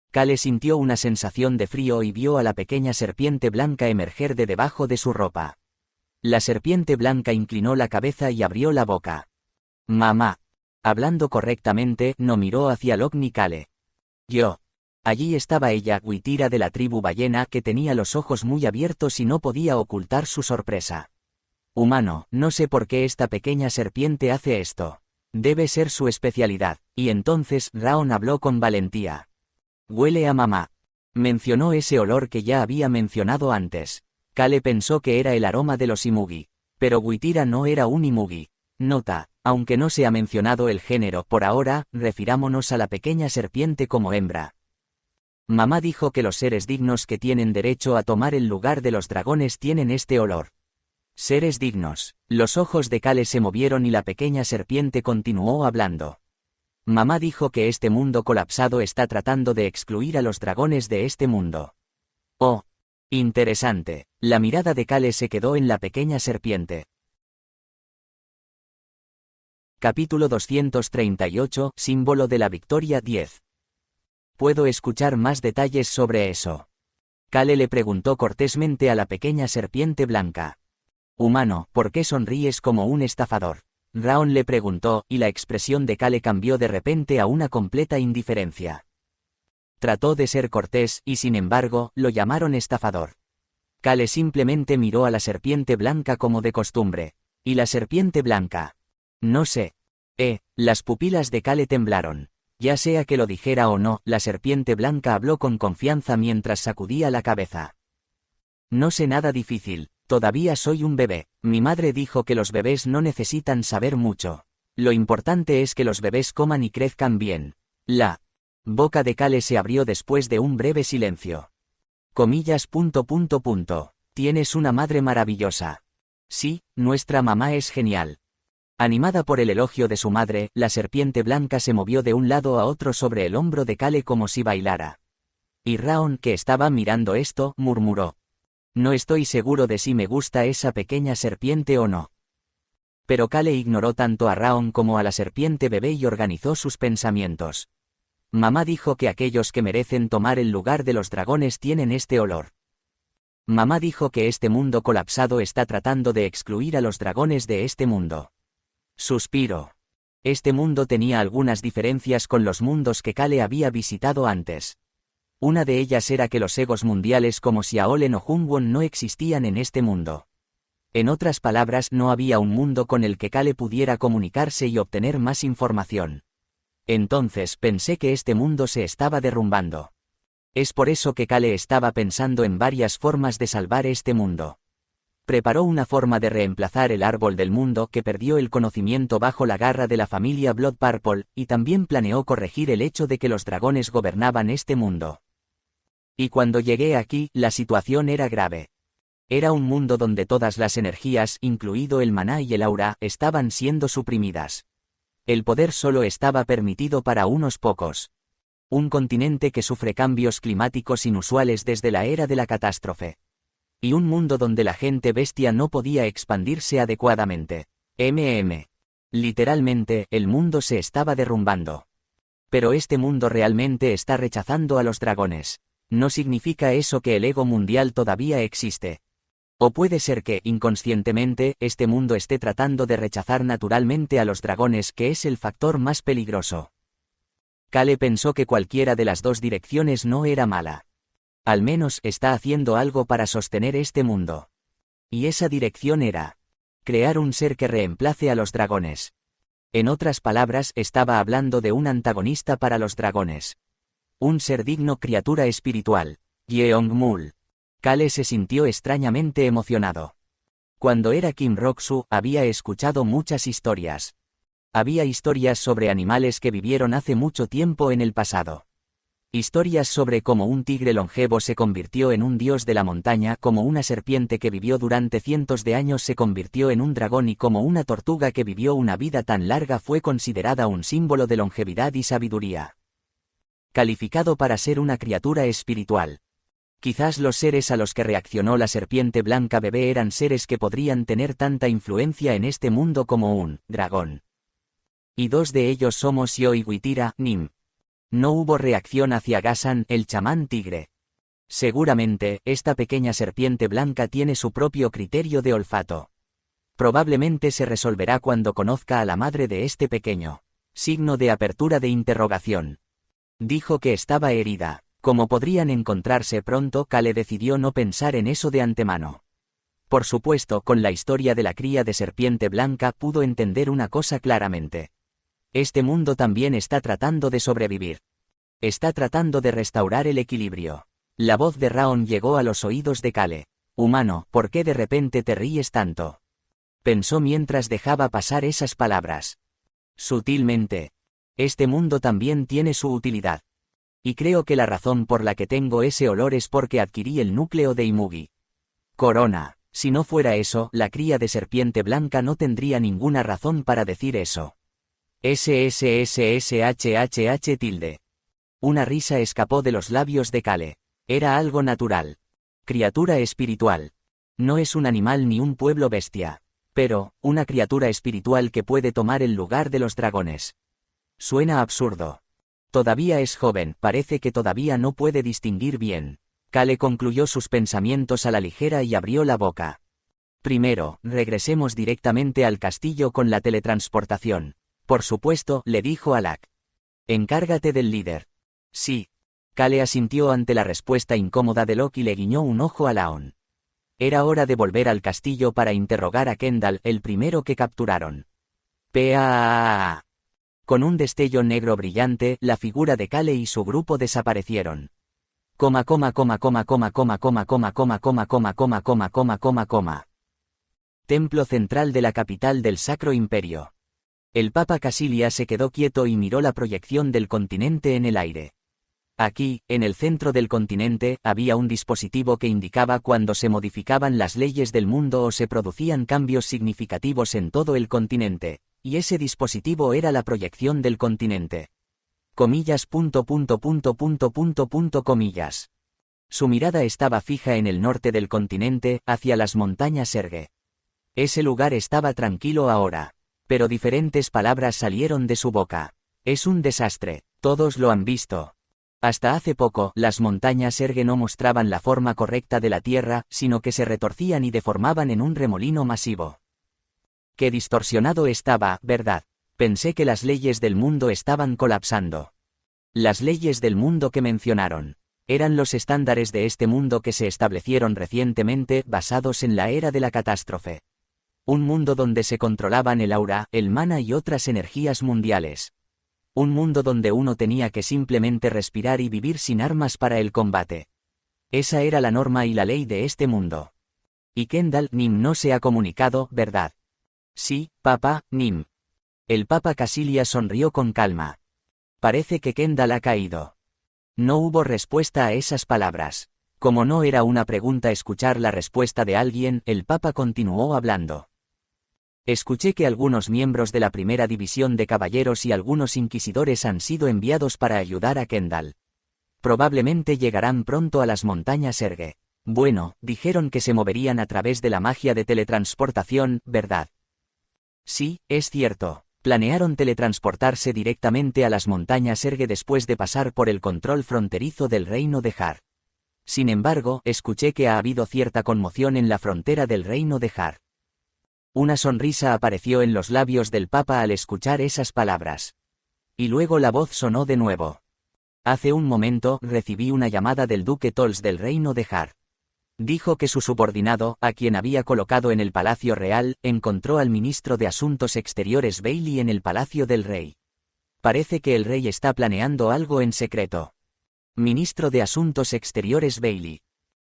Kale sintió una sensación de frío y vio a la pequeña serpiente blanca emerger de debajo de su ropa. La serpiente blanca inclinó la cabeza y abrió la boca. Mamá. Hablando correctamente, no miró hacia Locke ni Kale. Yo. Allí estaba ella, Guitira de la tribu ballena, que tenía los ojos muy abiertos y no podía ocultar su sorpresa. Humano, no sé por qué esta pequeña serpiente hace esto. Debe ser su especialidad. Y entonces, Raon habló con valentía. Huele a mamá. Mencionó ese olor que ya había mencionado antes. Kale pensó que era el aroma de los imugi. Pero Guitira no era un imugi. Nota, aunque no se ha mencionado el género por ahora, refirámonos a la pequeña serpiente como hembra. Mamá dijo que los seres dignos que tienen derecho a tomar el lugar de los dragones tienen este olor. Seres dignos. Los ojos de Kale se movieron y la pequeña serpiente continuó hablando. Mamá dijo que este mundo colapsado está tratando de excluir a los dragones de este mundo. Oh. Interesante. La mirada de Kale se quedó en la pequeña serpiente. Capítulo 238, símbolo de la victoria 10. ¿Puedo escuchar más detalles sobre eso? Kale le preguntó cortésmente a la pequeña serpiente blanca. Humano, ¿por qué sonríes como un estafador? Raon le preguntó, y la expresión de Kale cambió de repente a una completa indiferencia. Trató de ser cortés, y sin embargo, lo llamaron estafador. Kale simplemente miró a la serpiente blanca como de costumbre. ¿Y la serpiente blanca? No sé. Las pupilas de Kale temblaron. Ya sea que lo dijera o no, la serpiente blanca habló con confianza mientras sacudía la cabeza. No sé nada difícil, todavía soy un bebé. Mi madre dijo que los bebés no necesitan saber mucho. Lo importante es que los bebés coman y crezcan bien. La boca de Kale se abrió después de un breve silencio. Comillas. Tienes una madre maravillosa. Sí, nuestra mamá es genial. Animada por el elogio de su madre, la serpiente blanca se movió de un lado a otro sobre el hombro de Kale como si bailara. Y Raon, que estaba mirando esto, murmuró. No estoy seguro de si me gusta esa pequeña serpiente o no. Pero Kale ignoró tanto a Raon como a la serpiente bebé y organizó sus pensamientos. Mamá dijo que aquellos que merecen tomar el lugar de los dragones tienen este olor. Mamá dijo que este mundo colapsado está tratando de excluir a los dragones de este mundo. Suspiro. Este mundo tenía algunas diferencias con los mundos que Kale había visitado antes. Una de ellas era que los egos mundiales como Xiaolen o Jungwon no existían en este mundo. En otras palabras, no había un mundo con el que Kale pudiera comunicarse y obtener más información. Entonces pensé que este mundo se estaba derrumbando. Es por eso que Kale estaba pensando en varias formas de salvar este mundo. Preparó una forma de reemplazar el árbol del mundo que perdió el conocimiento bajo la garra de la familia Blood Purple, y también planeó corregir el hecho de que los dragones gobernaban este mundo. Y cuando llegué aquí, la situación era grave. Era un mundo donde todas las energías, incluido el maná y el aura, estaban siendo suprimidas. El poder solo estaba permitido para unos pocos. Un continente que sufre cambios climáticos inusuales desde la era de la catástrofe. Y un mundo donde la gente bestia no podía expandirse adecuadamente. Literalmente, el mundo se estaba derrumbando. Pero este mundo realmente está rechazando a los dragones. ¿No significa eso que el ego mundial todavía existe? O puede ser que, inconscientemente, este mundo esté tratando de rechazar naturalmente a los dragones, que es el factor más peligroso. Kale pensó que cualquiera de las dos direcciones no era mala. Al menos está haciendo algo para sostener este mundo. Y esa dirección era crear un ser que reemplace a los dragones. En otras palabras, estaba hablando de un antagonista para los dragones. Un ser digno, criatura espiritual. Yeongmul. Kale se sintió extrañamente emocionado. Cuando era Kim Rok-su, había escuchado muchas historias. Había historias sobre animales que vivieron hace mucho tiempo en el pasado. Historias sobre cómo un tigre longevo se convirtió en un dios de la montaña, cómo una serpiente que vivió durante cientos de años se convirtió en un dragón y cómo una tortuga que vivió una vida tan larga fue considerada un símbolo de longevidad y sabiduría. Calificado para ser una criatura espiritual. Quizás los seres a los que reaccionó la serpiente blanca bebé eran seres que podrían tener tanta influencia en este mundo como un dragón. Y dos de ellos somos yo y Witira, Nim. No hubo reacción hacia Gasan, el chamán tigre. Seguramente, esta pequeña serpiente blanca tiene su propio criterio de olfato. Probablemente se resolverá cuando conozca a la madre de este pequeño. Signo de apertura de interrogación. Dijo que estaba herida. Como podrían encontrarse pronto, Kale decidió no pensar en eso de antemano. Por supuesto, con la historia de la cría de serpiente blanca pudo entender una cosa claramente. Este mundo también está tratando de sobrevivir. Está tratando de restaurar el equilibrio. La voz de Raon llegó a los oídos de Kale. Humano, ¿por qué de repente te ríes tanto? Pensó mientras dejaba pasar esas palabras. Sutilmente. Este mundo también tiene su utilidad. Y creo que la razón por la que tengo ese olor es porque adquirí el núcleo de Imugi. Corona. Si no fuera eso, la cría de serpiente blanca no tendría ninguna razón para decir eso. SSSSHHH. Una risa escapó de los labios de Kale. Era algo natural. Criatura espiritual. No es un animal ni un pueblo bestia. Pero, una criatura espiritual que puede tomar el lugar de los dragones. Suena absurdo. Todavía es joven, parece que todavía no puede distinguir bien. Kale concluyó sus pensamientos a la ligera y abrió la boca. Primero, regresemos directamente al castillo con la teletransportación. Por supuesto, le dijo a Lak. Encárgate del líder. Sí. Kale asintió ante la respuesta incómoda de Locke y le guiñó un ojo a Laon. Era hora de volver al castillo para interrogar a Kendall, el primero que capturaron. ¡Paa! Con un destello negro brillante, la figura de Kale y su grupo desaparecieron. Templo central de la capital del Sacro Imperio. El Papa Casilia se quedó quieto y miró la proyección del continente en el aire. Aquí, en el centro del continente, había un dispositivo que indicaba cuando se modificaban las leyes del mundo o se producían cambios significativos en todo el continente, y ese dispositivo era la proyección del continente. Comillas. Su mirada estaba fija en el norte del continente, hacia las montañas Erge. Ese lugar estaba tranquilo ahora. Pero diferentes palabras salieron de su boca. Es un desastre, todos lo han visto. Hasta hace poco, las montañas Erge no mostraban la forma correcta de la Tierra, sino que se retorcían y deformaban en un remolino masivo. Qué distorsionado estaba, ¿verdad? Pensé que las leyes del mundo estaban colapsando. Las leyes del mundo que mencionaron. Eran los estándares de este mundo que se establecieron recientemente, basados en la era de la catástrofe. Un mundo donde se controlaban el aura, el mana y otras energías mundiales. Un mundo donde uno tenía que simplemente respirar y vivir sin armas para el combate. Esa era la norma y la ley de este mundo. Y Kendall Nim no se ha comunicado, ¿verdad? Sí, Papa, Nim. El Papa Cassilia sonrió con calma. Parece que Kendall ha caído. No hubo respuesta a esas palabras. Como no era una pregunta escuchar la respuesta de alguien, el Papa continuó hablando. Escuché que algunos miembros de la primera división de caballeros y algunos inquisidores han sido enviados para ayudar a Kendall. Probablemente llegarán pronto a las montañas Erge. Bueno, dijeron que se moverían a través de la magia de teletransportación, ¿verdad? Sí, es cierto. Planearon teletransportarse directamente a las montañas Erge después de pasar por el control fronterizo del reino de Har. Sin embargo, escuché que ha habido cierta conmoción en la frontera del reino de Har. Una sonrisa apareció en los labios del Papa al escuchar esas palabras. Y luego la voz sonó de nuevo. Hace un momento recibí una llamada del duque Tols del reino de Har. Dijo que su subordinado, a quien había colocado en el Palacio Real, encontró al ministro de Asuntos Exteriores Bailey en el Palacio del Rey. Parece que el rey está planeando algo en secreto. Ministro de Asuntos Exteriores Bailey.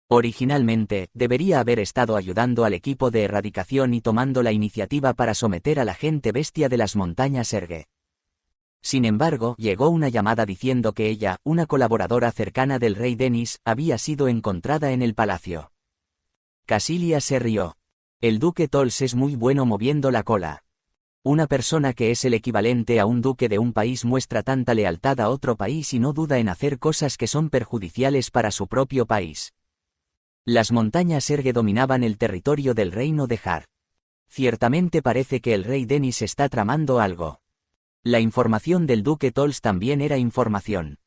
Originalmente, debería haber estado ayudando al equipo de erradicación y tomando la iniciativa para someter a la gente bestia de las montañas Erge. Sin embargo, llegó una llamada diciendo que ella, una colaboradora cercana del rey Denis, había sido encontrada en el palacio. Cassilia se rió. El duque Tols es muy bueno moviendo la cola. Una persona que es el equivalente a un duque de un país muestra tanta lealtad a otro país y no duda en hacer cosas que son perjudiciales para su propio país. Las montañas Erge dominaban el territorio del reino de Har. Ciertamente parece que el rey Denis está tramando algo. La información del duque Tols también era información.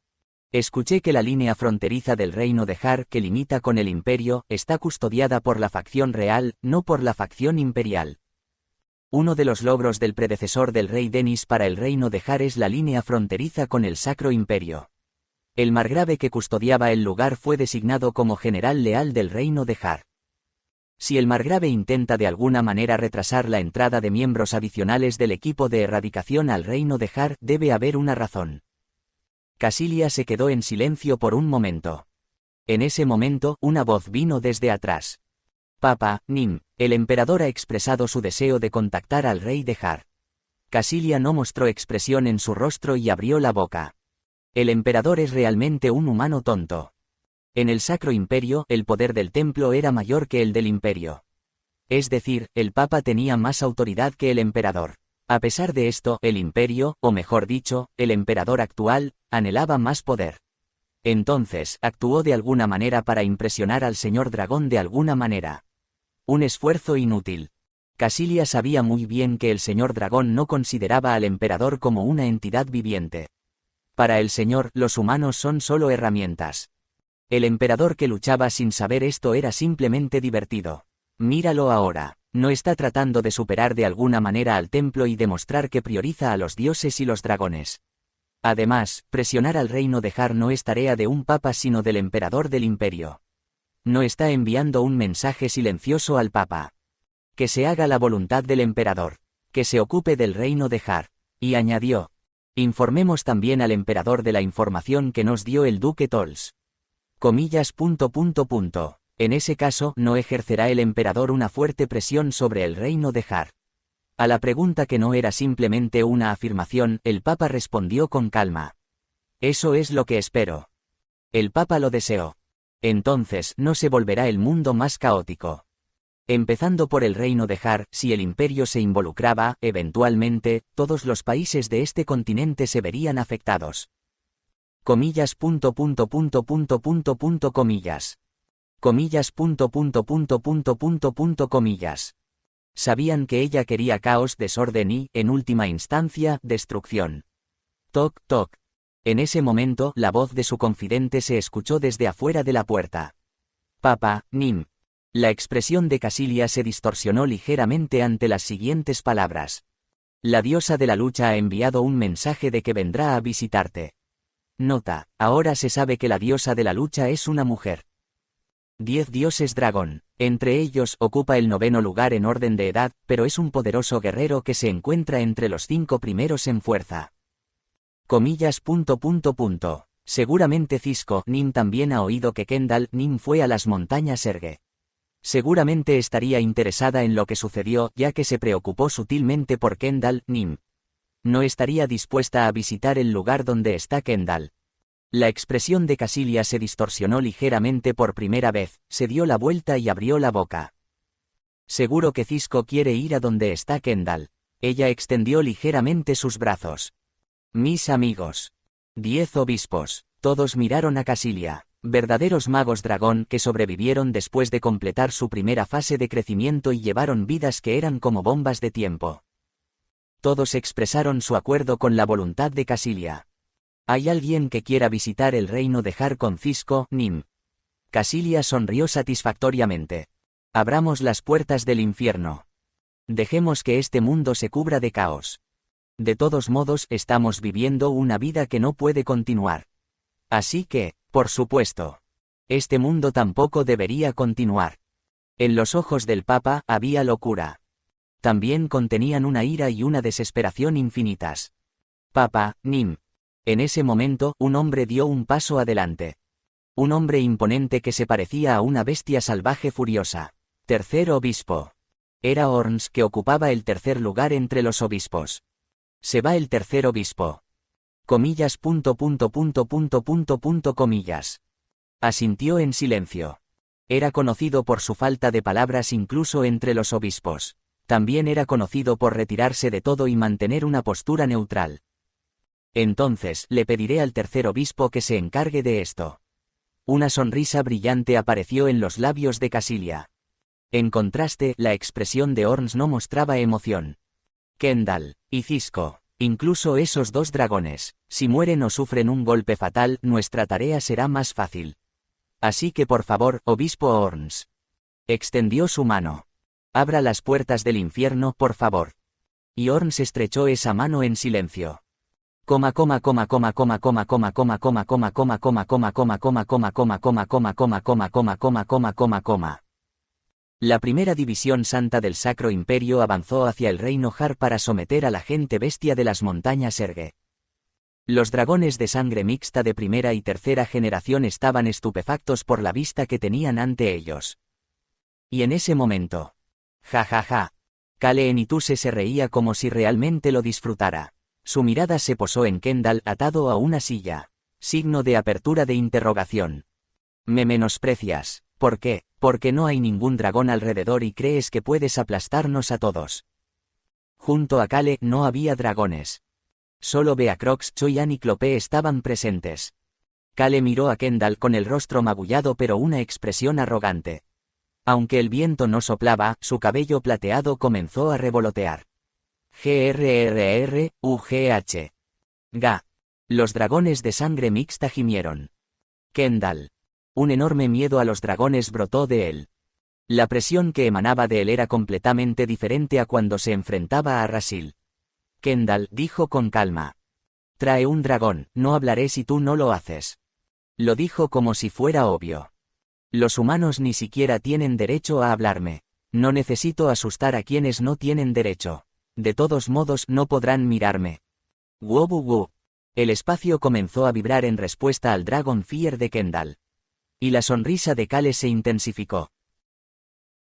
Escuché que la línea fronteriza del reino de Har, que limita con el imperio, está custodiada por la facción real, no por la facción imperial. Uno de los logros del predecesor del rey Denis para el reino de Har es la línea fronteriza con el Sacro Imperio. El margrave que custodiaba el lugar fue designado como general leal del reino de Har. Si el margrave intenta de alguna manera retrasar la entrada de miembros adicionales del equipo de erradicación al reino de Har, debe haber una razón. Cassilia se quedó en silencio por un momento. En ese momento, una voz vino desde atrás. Papa, Nim, el emperador ha expresado su deseo de contactar al rey de Har. Cassilia no mostró expresión en su rostro y abrió la boca. El emperador es realmente un humano tonto. En el Sacro Imperio, el poder del templo era mayor que el del imperio. Es decir, el papa tenía más autoridad que el emperador. A pesar de esto, el imperio, o mejor dicho, el emperador actual, anhelaba más poder. Entonces, actuó de alguna manera para impresionar al señor dragón de alguna manera. Un esfuerzo inútil. Cassilia sabía muy bien que el señor dragón no consideraba al emperador como una entidad viviente. Para el señor, los humanos son solo herramientas. El emperador que luchaba sin saber esto era simplemente divertido. Míralo ahora. No está tratando de superar de alguna manera al templo y demostrar que prioriza a los dioses y los dragones. Además, presionar al reino de Har no es tarea de un papa sino del emperador del imperio. No está enviando un mensaje silencioso al papa. Que se haga la voluntad del emperador. Que se ocupe del reino de Har. Y añadió. Informemos también al emperador de la información que nos dio el duque Tols. Comillas. En ese caso, no ejercerá el emperador una fuerte presión sobre el reino de Har. A la pregunta que no era simplemente una afirmación, el papa respondió con calma. Eso es lo que espero. El papa lo deseó. Entonces, no se volverá el mundo más caótico. Empezando por el reino de Har, si el imperio se involucraba, eventualmente, todos los países de este continente se verían afectados. Comillas. Comillas. Comillas. Comillas. Sabían que ella quería caos, desorden y, en última instancia, destrucción. Toc, toc. En ese momento, la voz de su confidente se escuchó desde afuera de la puerta. Papa, Nim. La expresión de Cassilia se distorsionó ligeramente ante las siguientes palabras. La diosa de la lucha ha enviado un mensaje de que vendrá a visitarte. Nota, ahora se sabe que la diosa de la lucha es una mujer. 10 dioses dragón. Entre ellos, ocupa el 9º lugar en orden de edad, pero es un poderoso guerrero que se encuentra entre los 5 primeros en fuerza. Comillas. Seguramente Cisco Nim también ha oído que Kendall Nim fue a las montañas Erge. Seguramente estaría interesada en lo que sucedió, ya que se preocupó sutilmente por Kendall. Nim. No estaría dispuesta a visitar el lugar donde está Kendall. La expresión de Cassilia se distorsionó ligeramente por primera vez, se dio la vuelta y abrió la boca. Seguro que Cisco quiere ir a donde está Kendall. Ella extendió ligeramente sus brazos. Mis amigos. 10 obispos. Todos miraron a Cassilia, verdaderos magos dragón que sobrevivieron después de completar su primera fase de crecimiento y llevaron vidas que eran como bombas de tiempo. Todos expresaron su acuerdo con la voluntad de Cassilia. ¿Hay alguien que quiera visitar el reino de Har con Cisco? Nim. Cassilia sonrió satisfactoriamente. Abramos las puertas del infierno. Dejemos que este mundo se cubra de caos. De todos modos, estamos viviendo una vida que no puede continuar. Así que, por supuesto, este mundo tampoco debería continuar. En los ojos del Papa había locura. También contenían una ira y una desesperación infinitas. Papa, Nim. En ese momento, un hombre dio un paso adelante. Un hombre imponente que se parecía a una bestia salvaje furiosa. Tercer obispo. Era Orns, que ocupaba el tercer lugar entre los obispos. Se va el tercer obispo. Comillas. Comillas. Asintió en silencio. Era conocido por su falta de palabras incluso entre los obispos. También era conocido por retirarse de todo y mantener una postura neutral. Entonces, le pediré al tercer obispo que se encargue de esto. Una sonrisa brillante apareció en los labios de Cassilia. En contraste, la expresión de Orns no mostraba emoción. Kendall y Cisco, incluso esos dos dragones, si mueren o sufren un golpe fatal, nuestra tarea será más fácil. Así que por favor, obispo Orns. Extendió su mano. Abra las puertas del infierno, por favor. Y Orns estrechó esa mano en silencio. La primera división santa del Sacro Imperio avanzó hacia el reino Har para someter a la gente bestia de las montañas Erge. Los dragones de sangre mixta de primera y tercera generación estaban estupefactos por la vista que tenían ante ellos. Y en ese momento, ja. Kale Enituse se reía como si realmente lo disfrutara. Su mirada se posó en Kendall atado a una silla. Signo de apertura de interrogación. ¿Me menosprecias? ¿Por qué? Porque no hay ningún dragón alrededor y crees que puedes aplastarnos a todos. Junto a Kale no había dragones. Solo Beacrox, Choyan y Clopé estaban presentes. Kale miró a Kendall con el rostro magullado pero una expresión arrogante. Aunque el viento no soplaba, su cabello plateado comenzó a revolotear. GRRR, Ga. Los dragones de sangre mixta gimieron. Kendall. Un enorme miedo a los dragones brotó de él. La presión que emanaba de él era completamente diferente a cuando se enfrentaba a Rasil. Kendall dijo con calma. Trae un dragón, no hablaré si tú no lo haces. Lo dijo como si fuera obvio. Los humanos ni siquiera tienen derecho a hablarme. No necesito asustar a quienes no tienen derecho. De todos modos no podrán mirarme. Wobu. El espacio comenzó a vibrar en respuesta al Dragon Fear de Kendall. Y la sonrisa de Kale se intensificó.